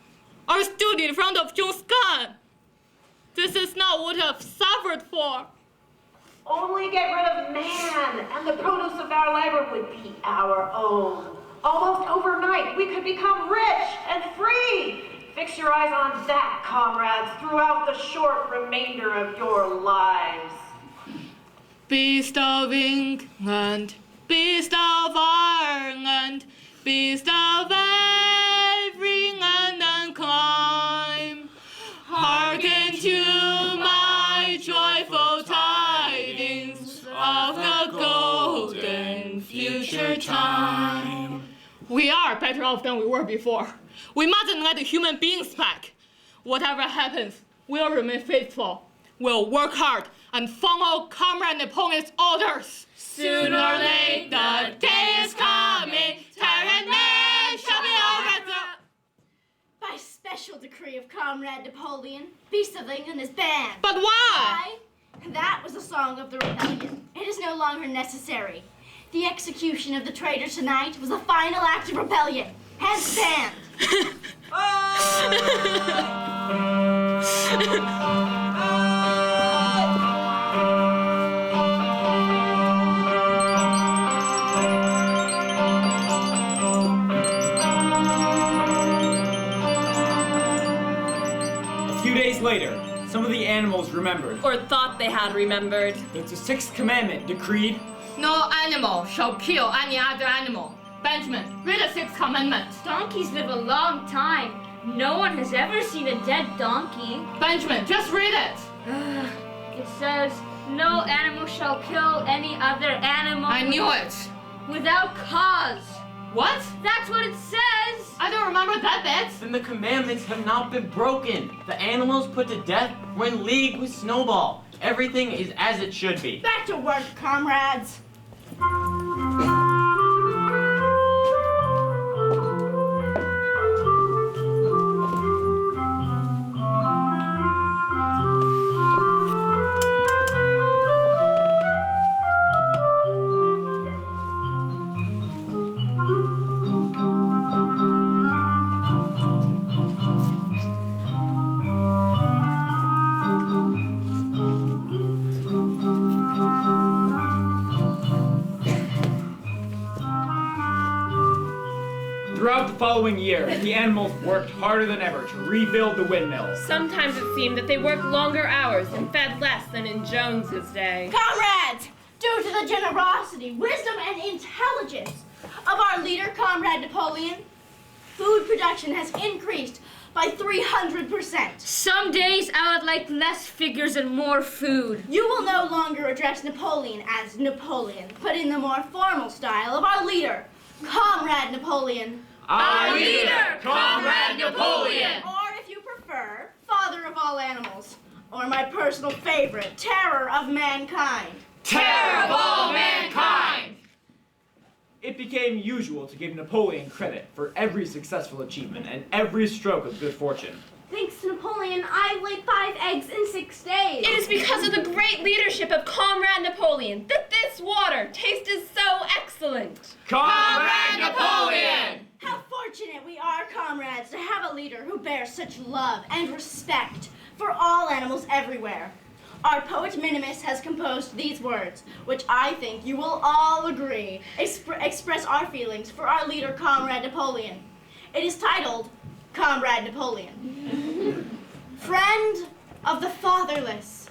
or stood in front of John's gun. This is not what I've suffered for. Only get rid of man, and the produce of our labor would be our own. Almost overnight, we could become rich and free. Fix your eyes on that, comrades, throughout the short remainder of your lives. Beast of England, beast of Ireland, beast of every land and clime, hearken to my joyful tidings of the golden future time. We are better off than we were before. We mustn't let the human beings back. Whatever happens, we'll remain faithful. We'll work hard and follow Comrade Napoleon's orders. Sooner or later, the day is coming. Tyrant men shall be overthrown. By special decree of Comrade Napoleon, Beast of England is banned. But why? That was the song of the rebellion. It is no longer necessary. The execution of the traitor tonight was the final act of rebellion. Hence banned. A few days later, some of the animals remembered. Or thought they had remembered. That the sixth commandment decreed, No animal shall kill any other animal. Benjamin, read the sixth commandment. Donkeys live a long time. No one has ever seen a dead donkey. Benjamin, just read it. It says, no animal shall kill any other animal. I knew it. Without cause. What? That's what it says. I don't remember that bit. Then the commandments have not been broken. The animals put to death were in league with Snowball. Everything is as it should be. Back to work, comrades. throughout the following year, the animals worked harder than ever to rebuild the windmills. Sometimes it seemed that they worked longer hours and fed less than in Jones's day. Comrades, due to the generosity, wisdom, and intelligence of our leader, Comrade Napoleon, food production has increased by 300%. Some days I would like less figures and more food. You will no longer address Napoleon as Napoleon, but in the more formal style of our leader, Comrade Napoleon. Our leader, Comrade Napoleon! Or if you prefer, Father of all animals. Or my personal favorite, Terror of mankind. Terror of all mankind! It became usual to give Napoleon credit for every successful achievement and every stroke of good fortune. Thanks to Napoleon, I laid 5 eggs in 6 days. It is because of the great leadership of Comrade Napoleon that this water tastes so excellent. Comrade Napoleon! How fortunate we are, comrades, to have a leader who bears such love and respect for all animals everywhere. Our poet Minimus has composed these words, which I think you will all agree express our feelings for our leader, Comrade Napoleon. It is titled, Comrade Napoleon. Friend of the fatherless,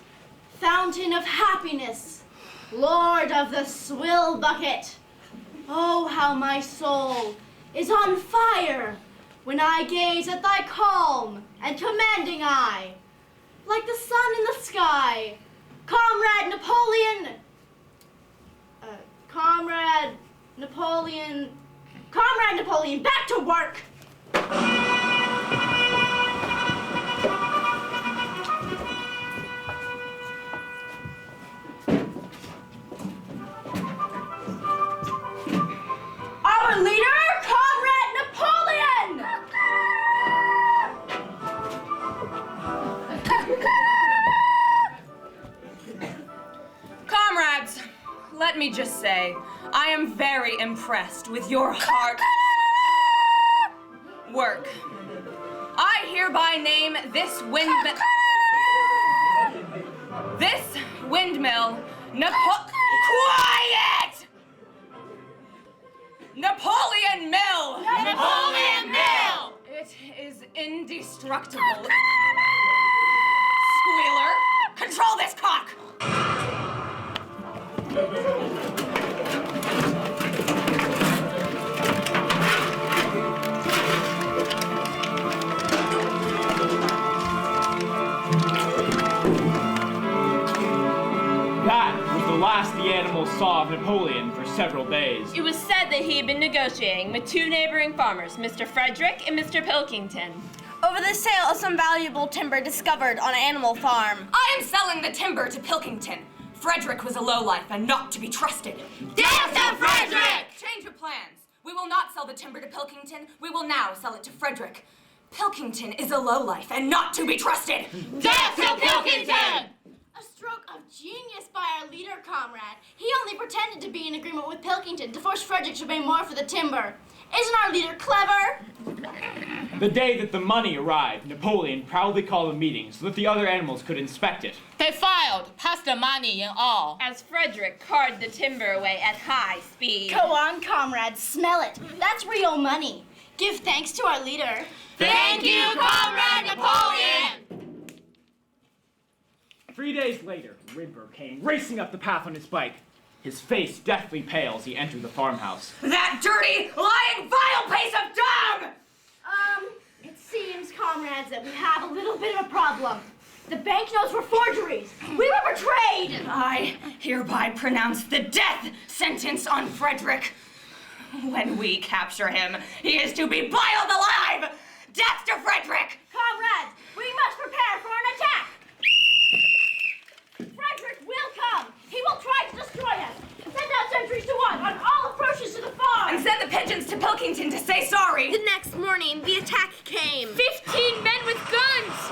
fountain of happiness, lord of the swill bucket. Oh, how my soul is on fire when I gaze at thy calm and commanding eye. Like the sun in the sky, Comrade Napoleon, Comrade Napoleon, back to work! Our leader, Comrade Napoleon! Comrades, Let me just say, I am very impressed with your hard work. I hereby name this windmill Quiet! Napoleon Mill! Napoleon Mill! It is indestructible. Squealer, control this cock! That was the last the animals saw of Napoleon for several days. It was said that he had been negotiating with two neighboring farmers, Mr. Frederick and Mr. Pilkington. Over the sale of some valuable timber discovered on an animal farm. I am selling the timber to Pilkington. Frederick was a lowlife and not to be trusted. Death to Frederick! Change of plans. We will not sell the timber to Pilkington. We will now sell it to Frederick. Pilkington is a lowlife and not to be trusted. Death to Pilkington! A stroke of genius by our leader, comrade. He only pretended to be in agreement with Pilkington to force Frederick to pay more for the timber. Isn't our leader clever? The day that the money arrived, Napoleon proudly called a meeting so that the other animals could inspect it. They filed, passed the money and all. As Frederick carted the timber away at high speed. Go on, comrade, smell it. That's real money. Give thanks to our leader. Thank you, Comrade Napoleon! 3 days later, Whymper came racing up the path on his bike. His face deathly pale as he entered the farmhouse. That dirty, lying, vile piece of dung! It seems, comrades, that we have a little bit of a problem. The banknotes were forgeries. We were betrayed! I hereby pronounce the death sentence on Frederick. When we capture him, he is to be boiled alive! Death to Frederick! Comrades, we must prepare for an attack! Frederick will come! He will try to destroy us! Send out sentries to watch on all approaches to the farm! And send the pigeons to Pilkington to say sorry! The next morning, the attack came. 15 men with guns!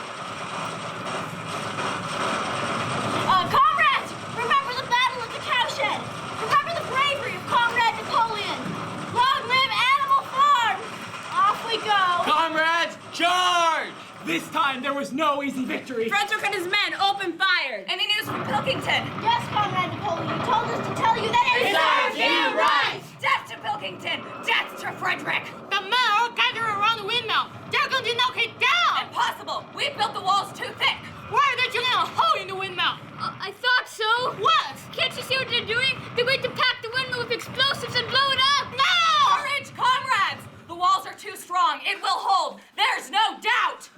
Comrades! Remember the battle at the cowshed! Remember the bravery of Comrade Napoleon! Long live Animal Farm! Off we go! Comrades, charge! This time there was no easy victory. Frederick and his men opened fire. Any news from Pilkington? Yes, Comrade Napoleon, he told us to tell you that it serves you right! Death to Pilkington! Death to Frederick! The men all gather around the windmill. They're going to knock it down! Impossible! We built the walls too thick! Why are they drilling a hole in the windmill? I thought so. What? Can't you see what they're doing? They're going to pack the windmill with explosives and blow it up. No! Courage, comrades! The walls are too strong. It will hold. There's no doubt!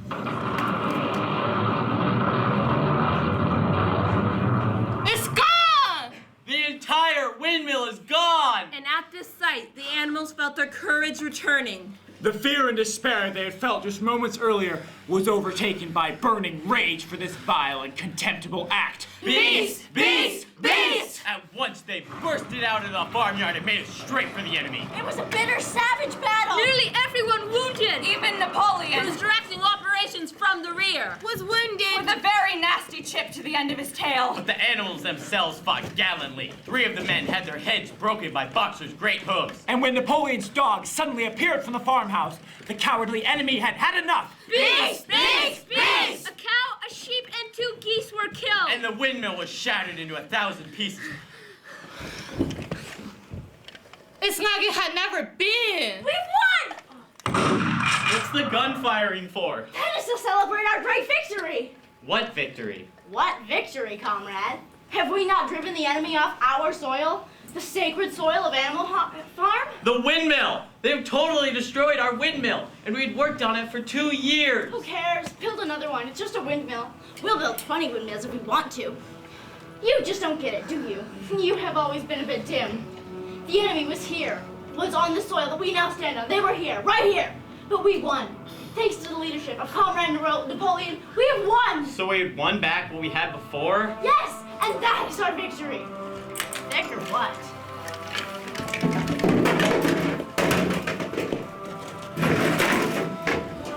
It's gone! The entire windmill is gone! And at this sight, the animals felt their courage returning. The fear and despair they had felt just moments earlier was overtaken by burning rage for this vile and contemptible act. Beast! Beast! Beast! At once they bursted out of the farmyard and made it straight for the enemy. It was a bitter, savage battle! Nearly everyone wounded. Even Napoleon, Who was directing operations from the rear. Was wounded. with a very nasty chip to the end of his tail. But the animals themselves fought gallantly. 3 of the men had their heads broken by boxers' great hooves. And when Napoleon's dog suddenly appeared from the farmhouse, the cowardly enemy had had enough. Beast! Beast! Beast! A cow, a sheep, and 2 geese were killed. And the windmill was shattered into 1,000 pieces. It's like it had never been. We've won! What's the gun firing for? That is to celebrate our great victory! What victory? What victory, comrade? Have we not driven the enemy off our soil? The sacred soil of Animal Farm? The windmill! They've totally destroyed our windmill, and we'd worked on it for 2 years. Who cares? Build another one. It's just a windmill. We'll build 20 windmills if we want to. You just don't get it, do you? You have always been a bit dim. The enemy was here, was on the soil that we now stand on. They were here, right here. But we won. Thanks to the leadership of Comrade Napoleon, we have won! So we won back what we had before? Yes, and that is our victory. Victor what?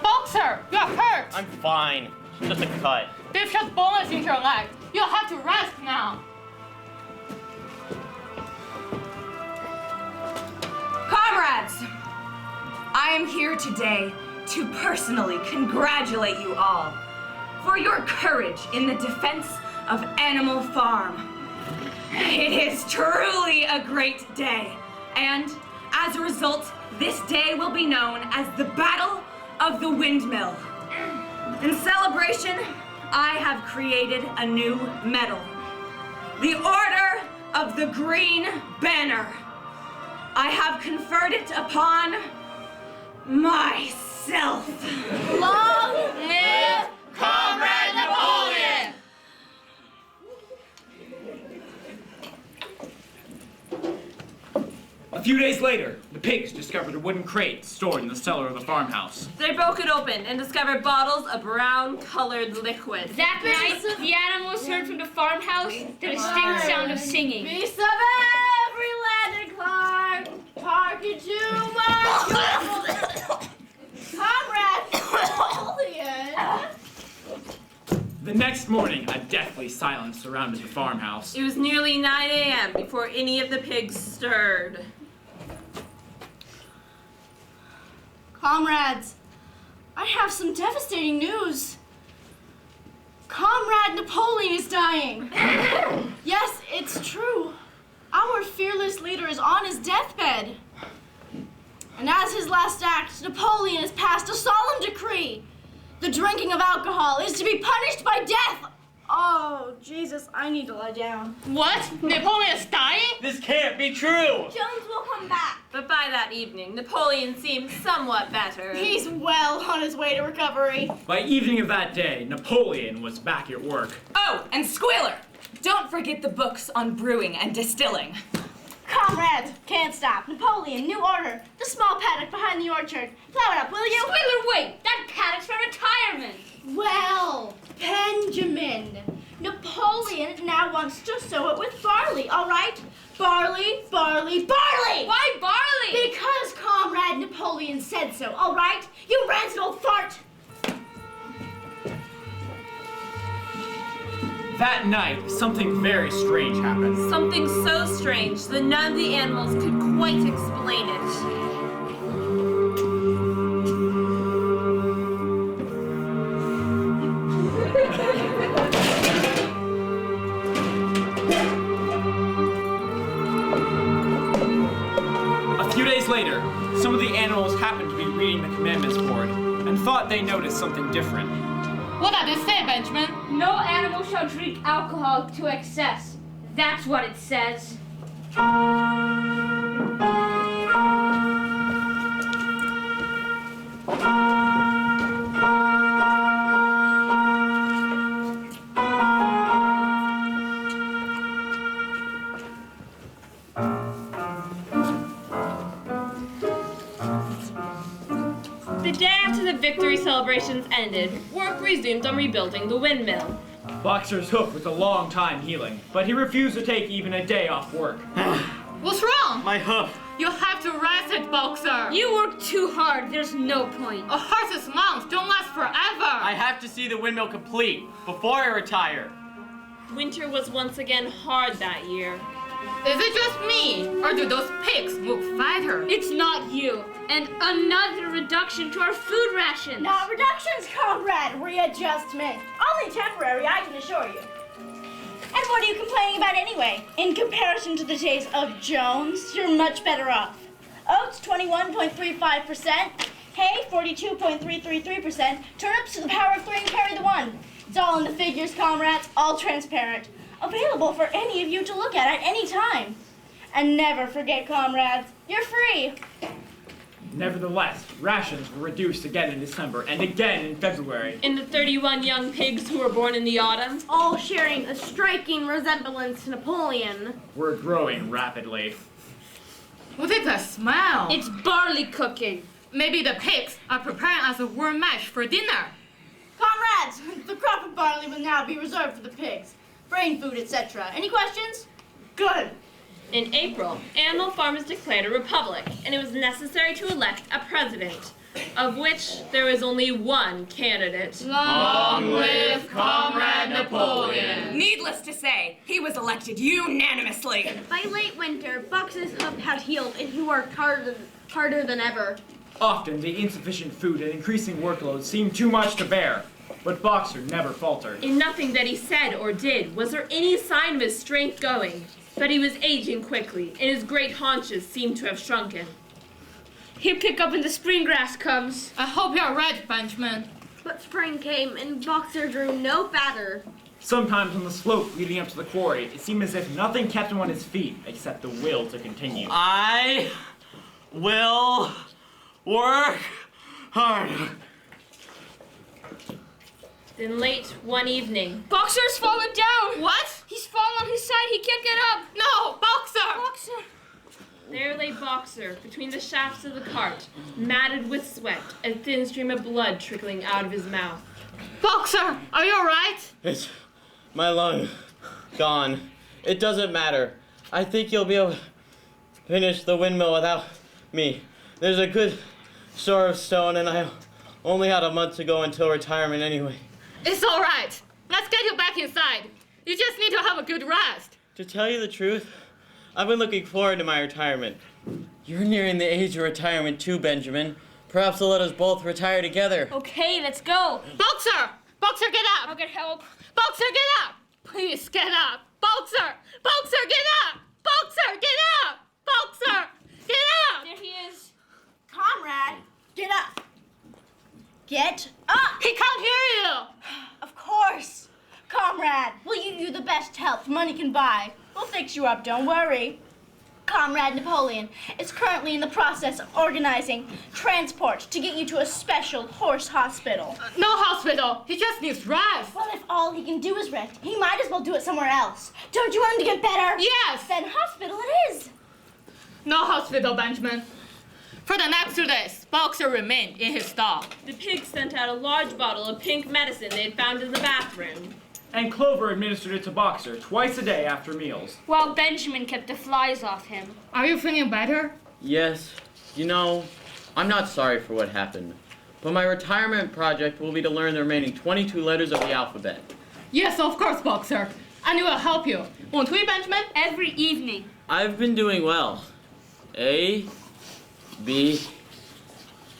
Boxer, you're hurt. I'm fine. It's just a cut. They've shot bullets into your leg. You'll have to rest now. Comrades, I am here today to personally congratulate you all for your courage in the defense of Animal Farm. It is truly a great day, and as a result, this day will be known as the Battle of the Windmill. In celebration, I have created a new medal, the Order of the Green Banner. I have conferred it upon myself. Long live Comrade Napoleon! A few days later, the pigs discovered a wooden crate stored in the cellar of the farmhouse. They broke it open and discovered bottles of brown-colored liquid. That night, the animals heard from the farmhouse the distinct sound of singing. Beast of every land and clime, hearken to my Comrade Napoleon. The next morning, a deathly silence surrounded the farmhouse. It was nearly 9 a.m. before any of the pigs stirred. Comrades, I have some devastating news. Comrade Napoleon is dying. Yes, it's true. Our fearless leader is on his deathbed. And as his last act, Napoleon has passed a solemn decree. The drinking of alcohol is to be punished by death. Oh, Jesus, I need to lie down. What? Napoleon is dying? This can't be true! Jones will come back. But by that evening, Napoleon seemed somewhat better. He's well on his way to recovery. By evening of that day, Napoleon was back at work. Oh, and Squealer, don't forget the books on brewing and distilling. Comrades, can't stop. Napoleon, new order. The small paddock behind the orchard. Plow it up, will you? Squealer, wait! That paddock's for retirement! Well, Benjamin, Napoleon now wants to sow it with barley, all right? Barley, barley, barley! Why barley? Because Comrade Napoleon said so, all right? You rancid old fart! That night, something very strange happened. Something so strange that none of the animals could quite explain it. A few days later, some of the animals happened to be reading the commandments board and thought they noticed something different. What does it say, Benjamin? No animal shall drink alcohol to excess. That's what it says. The day after the victory celebrations ended, work resumed on rebuilding the windmill. Boxer's hoof was a long time healing, but he refused to take even a day off work. What's wrong? My hoof. You have to rest it, Boxer. You work too hard. There's no point. A horse's mouth don't last forever. I have to see the windmill complete before I retire. Winter was once again hard that year. Is it just me, or do those pigs look fatter? It's not you. And another reduction to our food rations. Not reductions, comrade. Readjustment. Only temporary, I can assure you. And what are you complaining about anyway? In comparison to the days of Jones, you're much better off. Oats, 21.35%. Hay, 42.333%. Turnips to the power of 3 and carry the 1. It's all in the figures, comrades, all transparent. Available for any of you to look at any time. And never forget, comrades, you're free. Nevertheless, rations were reduced again in December and again in February. And the 31 young pigs who were born in the autumn, All sharing a striking resemblance to Napoleon. Were growing rapidly. What is that smell? It's barley cooking. Maybe the pigs are preparing us a warm mash for dinner. Comrades, the crop of barley will now be reserved for the pigs. Brain food, etc. Any questions? Good. in April, Animal Farmers declared a republic, and it was necessary to elect a president, of which there was only one candidate. Long live Comrade Napoleon! Needless to say, he was elected unanimously. By late winter, Boxer's hoof had healed and he worked harder than ever. Often, the insufficient food and increasing workload seemed too much to bear, but Boxer never faltered. In nothing that he said or did was there any sign of his strength going, but he was aging quickly, and his great haunches seemed to have shrunken. He'll pick up when the spring grass comes. I hope you're right, Benjamin. But spring came and Boxer grew no fatter. Sometimes on the slope leading up to the quarry, it seemed as if nothing kept him on his feet except the will to continue. I will work hard. Then late one evening, Boxer's fallen down. What? He's fallen on his side. He can't get up. No, Boxer! there lay Boxer between the shafts of the cart, matted with sweat, a thin stream of blood trickling out of his mouth. Boxer, are you alright? It's my lung gone. It doesn't matter. I think you'll be able to finish the windmill without me. There's a good store of stone, and I only had a month to go until retirement anyway. It's alright. Let's get you back inside. You just need to have a good rest. To tell you the truth, I've been looking forward to my retirement. You're nearing the age of retirement too, Benjamin. Perhaps they'll let us both retire together. Okay, let's go. Boxer! Boxer, get up! I'll get help. Boxer, get up! Please, get up! Boxer! Boxer, get up! Boxer, get up! Boxer, get up! There he is. Comrade, get up. Get up! He can't hear you! Of course. Comrade, will you do the best help money can buy? We'll fix you up, don't worry. Comrade Napoleon is currently in the process of organizing transport to get you to a special horse hospital. No hospital. He just needs rest. Well, if all he can do is rest, he might as well do it somewhere else. Don't you want him to get better? Yes. Then hospital it is. No hospital, Benjamin. For the next 2 days, Boxer remained in his stall. The pigs sent out a large bottle of pink medicine they had found in the bathroom. And Clover administered it to Boxer twice a day after meals. While Benjamin kept the flies off him. Are you feeling better? Yes. You know, I'm not sorry for what happened. But my retirement project will be to learn the remaining 22 letters of the alphabet. Yes, of course, Boxer. And we will help you. Won't we, Benjamin? Every evening. I've been doing well. A, B,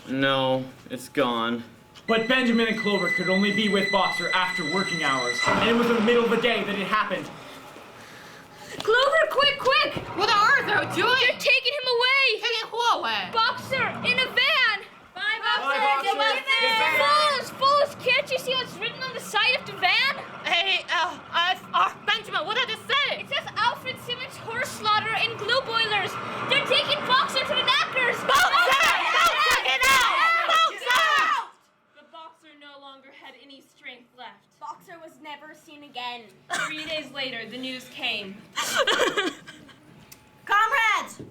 no, it's gone. But Benjamin and Clover could only be with Boxer after working hours, and it was in the middle of the day that it happened. Clover, quick, quick! What on earth are you doing? They're taking him away! Taking who away? Boxer, in a van! Bye, Boxer. Boxer! Get back. Fools! Can't you see what's written on the side of the van? Hey, Benjamin, what did it say? It says Alfred Simmons horse slaughter and glue boilers. They're taking Boxer to the knackers. Boxer! Boxer, get out! Boxer! But Boxer no longer had any strength left. Boxer was never seen again. 3 days later, the news came. Comrades!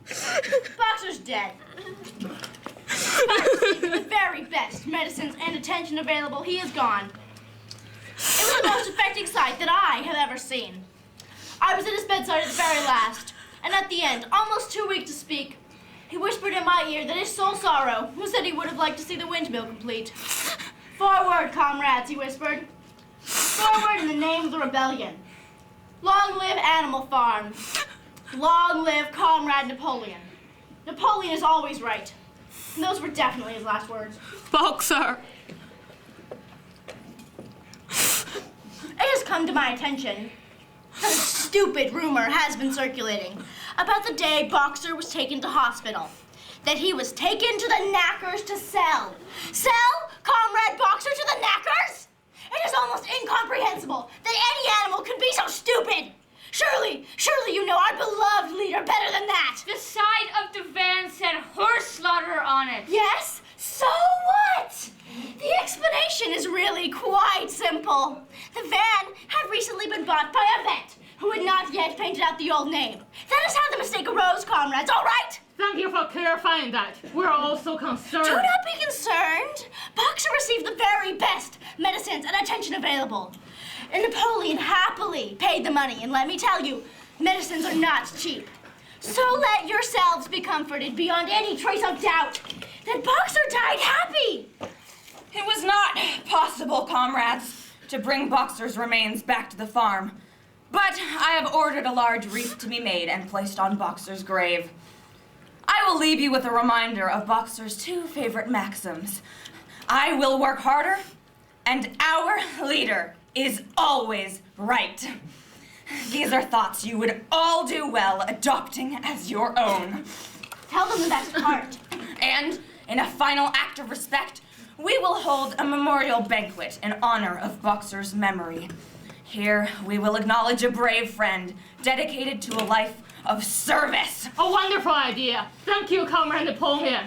Boxer's dead. Despite receiving the very best medicines and attention available, he is gone. It was the most affecting sight that I have ever seen. I was at his bedside at the very last, and at the end, almost too weak to speak, he whispered in my ear that his sole sorrow was that he would have liked to see the windmill complete. Forward, comrades, he whispered. Forward in the name of the rebellion. Long live Animal Farm. Long live Comrade Napoleon. Napoleon is always right. And those were definitely his last words. Boxer! It has come to my attention that a stupid rumor has been circulating about the day Boxer was taken to hospital. That he was taken to the knackers to sell. Sell Comrade Boxer to the knackers? It is almost incomprehensible that any animal could be so stupid. Surely you know our beloved leader better than that. The side of the van said horse slaughter on it. Yes? So what? The explanation is really quite simple. The van had recently been bought by a vet who had not yet painted out the old name. That is how the mistake arose, comrades, all right? Thank you for clarifying that. We're also concerned. Do not be concerned. Boxer received the very best medicines and attention available. And Napoleon happily paid the money, and let me tell you, medicines are not cheap. So let yourselves be comforted beyond any trace of doubt that Boxer died happy. It was not possible, comrades, to bring Boxer's remains back to the farm. But I have ordered a large wreath to be made and placed on Boxer's grave. I will leave you with a reminder of Boxer's 2 favorite maxims. I will work harder, and our leader is always right. These are thoughts you would all do well adopting as your own. Tell them the best part. And in a final act of respect, we will hold a memorial banquet in honor of Boxer's memory. Here, we will acknowledge a brave friend dedicated to a life of service. A wonderful idea. Thank you, Comrade Napoleon.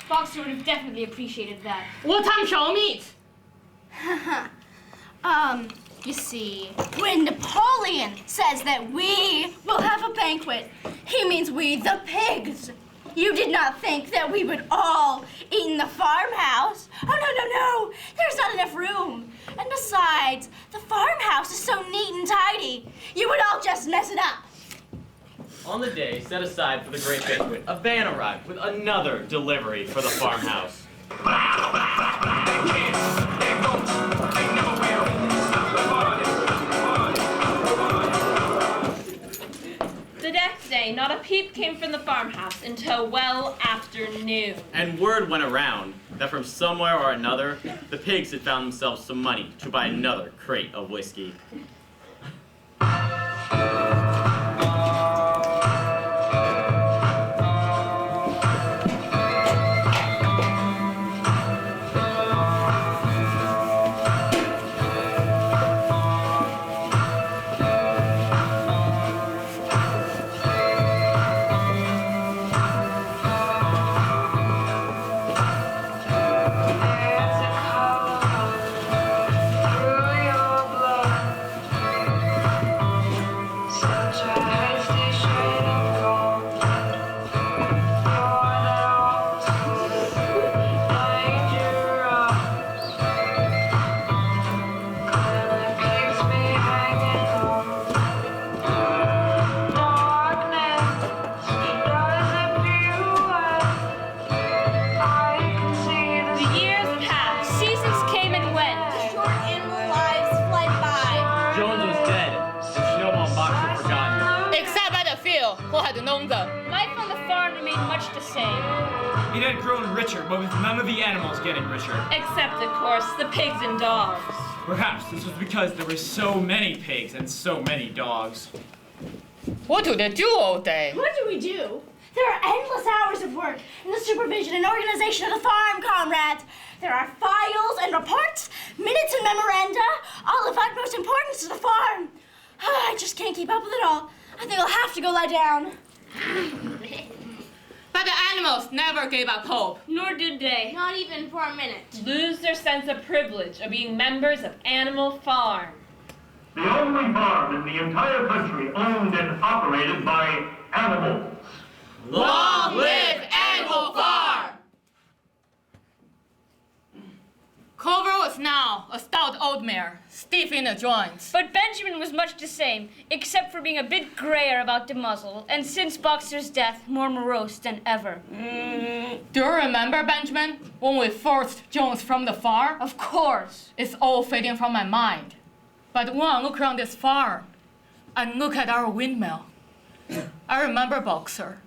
Boxer would have definitely appreciated that. What time shall we meet? You see, when Napoleon says that we will have a banquet, he means we, the pigs. You did not think that we would all eat in the farmhouse. Oh, no. There's not enough room. And besides, the farmhouse is so neat and tidy. You would all just mess it up. On the day set aside for the great banquet, a van arrived with another delivery for the farmhouse. The next day, not a peep came from the farmhouse until well after noon. And word went around that from somewhere or another, the pigs had found themselves some money to buy another crate of whiskey. Life on the farm remained much the same. It had grown richer, but with none of the animals getting richer. Except, of course, the pigs and dogs. Perhaps this was because there were so many pigs and so many dogs. What do they do all day? What do we do? There are endless hours of work in the supervision and organization of the farm, comrades. There are files and reports, minutes and memoranda, all of utmost importance to the farm. I just can't keep up with it all. I think I'll have to go lie down. But the animals never gave up hope. Nor did they. Not even for a minute. Lose their sense of privilege of being members of Animal Farm. The only farm in the entire country owned and operated by animals. Long live Animal Farm! Clover was now a stout old mare, stiff in the joints. But Benjamin was much the same, except for being a bit grayer about the muzzle, and since Boxer's death, more morose than ever. Do you remember, Benjamin, when we forced Jones from the farm? Of course. It's all fading from my mind. But when I look around this farm and look at our windmill, I remember Boxer.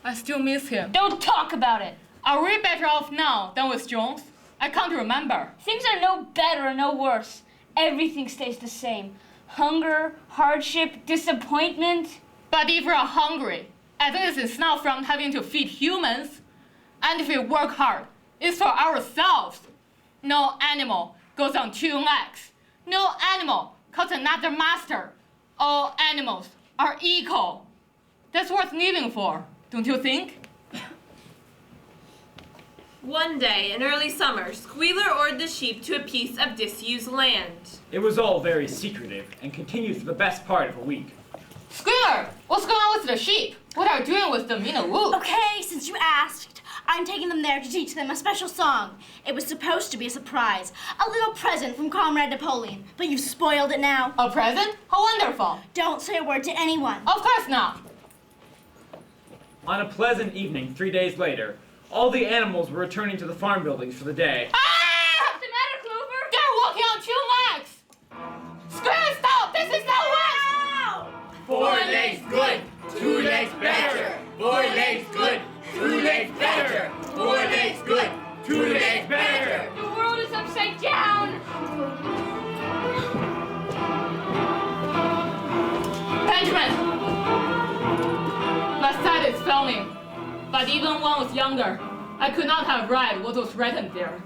I still miss him. Don't talk about it. Are we better off now than with Jones? I can't remember. Things are no better or no worse. Everything stays the same. Hunger, hardship, disappointment. But if we're hungry, at least it's not from having to feed humans. And if we work hard, it's for ourselves. No animal goes on 2 legs. No animal calls another master. All animals are equal. That's worth living for, don't you think? One day in early summer, Squealer ordered the sheep to a piece of disused land. It was all very secretive and continued for the best part of a week. Squealer, what's going on with the sheep? What are you doing with them in a woods? Okay, since you asked, I'm taking them there to teach them a special song. It was supposed to be a surprise, a little present from Comrade Napoleon, but you've spoiled it now. A present? How wonderful. Don't say a word to anyone. Of course not. On a pleasant evening 3 days later, all the animals were returning to the farm buildings for the day. Ah! What's the matter, Clover? They're walking on 2 legs. Squealer, stop! Benjamin! My sight is failing, but even when I was younger, I could not have read what was written there.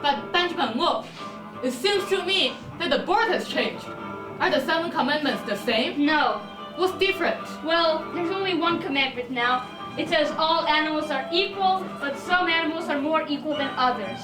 But Benjamin, look, it seems to me that the board has changed. Are the 7 commandments the same? No. What's different? Well, there's only one commandment now. It says all animals are equal, but some animals are more equal than others.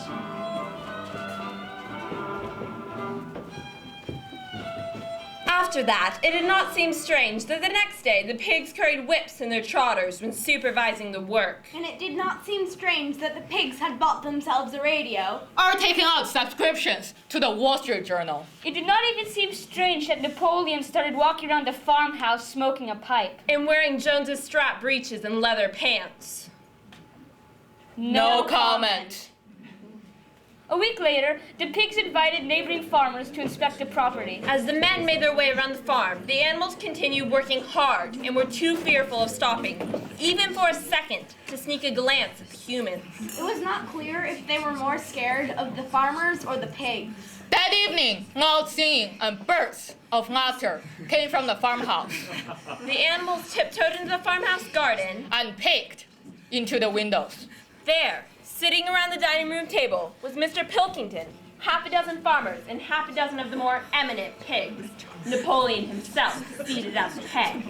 After that, it did not seem strange that the next day the pigs carried whips in their trotters when supervising the work. And it did not seem strange that the pigs had bought themselves a radio. Or taking out subscriptions to the Wall Street Journal. It did not even seem strange that Napoleon started walking around the farmhouse smoking a pipe. And wearing Jones's strap breeches and leather pants. No comment. A week later, the pigs invited neighboring farmers to inspect the property. As the men made their way around the farm, the animals continued working hard and were too fearful of stopping, even for a second, to sneak a glance at the humans. It was not clear if they were more scared of the farmers or the pigs. That evening, loud singing and bursts of laughter came from the farmhouse. The animals tiptoed into the farmhouse garden and peeked into the windows. There, sitting around the dining room table, was Mr. Pilkington, half a dozen farmers, and half a dozen of the more eminent pigs. Napoleon himself seated at the head.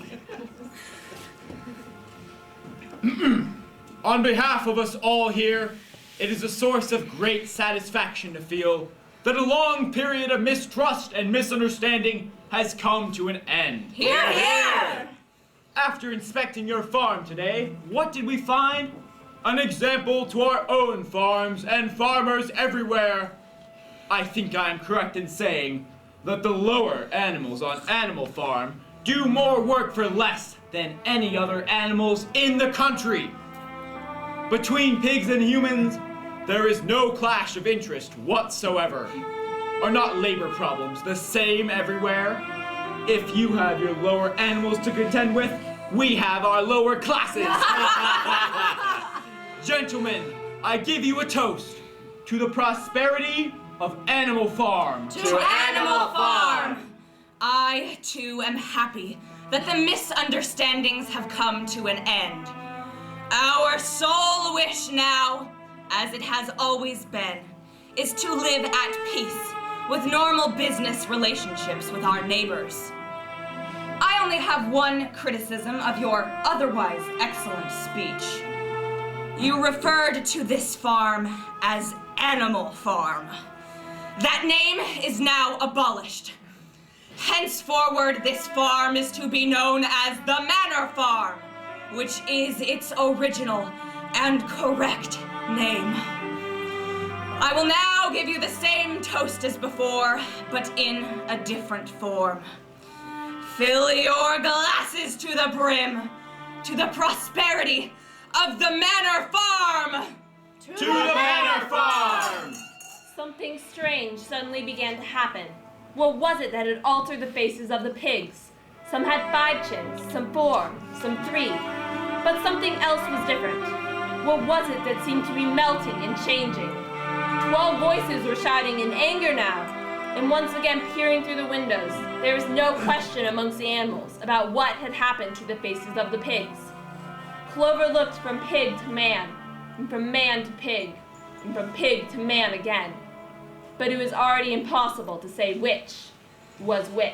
On behalf of us all here, it is a source of great satisfaction to feel that a long period of mistrust and misunderstanding has come to an end. Hear, hear! After inspecting your farm today, what did we find? An example to our own farms and farmers everywhere. I think I am correct in saying that the lower animals on Animal Farm do more work for less than any other animals in the country. Between pigs and humans, there is no clash of interest whatsoever. Are not labor problems the same everywhere? If you have your lower animals to contend with, we have our lower classes. Gentlemen, I give you a toast to the prosperity of Animal Farm. To Animal Farm! I, too, am happy that the misunderstandings have come to an end. Our sole wish now, as it has always been, is to live at peace with normal business relationships with our neighbors. I only have one criticism of your otherwise excellent speech. You referred to this farm as Animal Farm. That name is now abolished. Henceforward, this farm is to be known as the Manor Farm, which is its original and correct name. I will now give you the same toast as before, but in a different form. Fill your glasses to the brim, to the prosperity of the Manor Farm! To the Manor Farm! Something strange suddenly began to happen. What was it that had altered the faces of the pigs? Some had 5 chins, some 4, some 3. But something else was different. What was it that seemed to be melting and changing? 12 voices were shouting in anger now, and once again peering through the windows, there was no question amongst the animals about what had happened to the faces of the pigs. Clover looked from pig to man, and from man to pig, and from pig to man again. But it was already impossible to say which was which.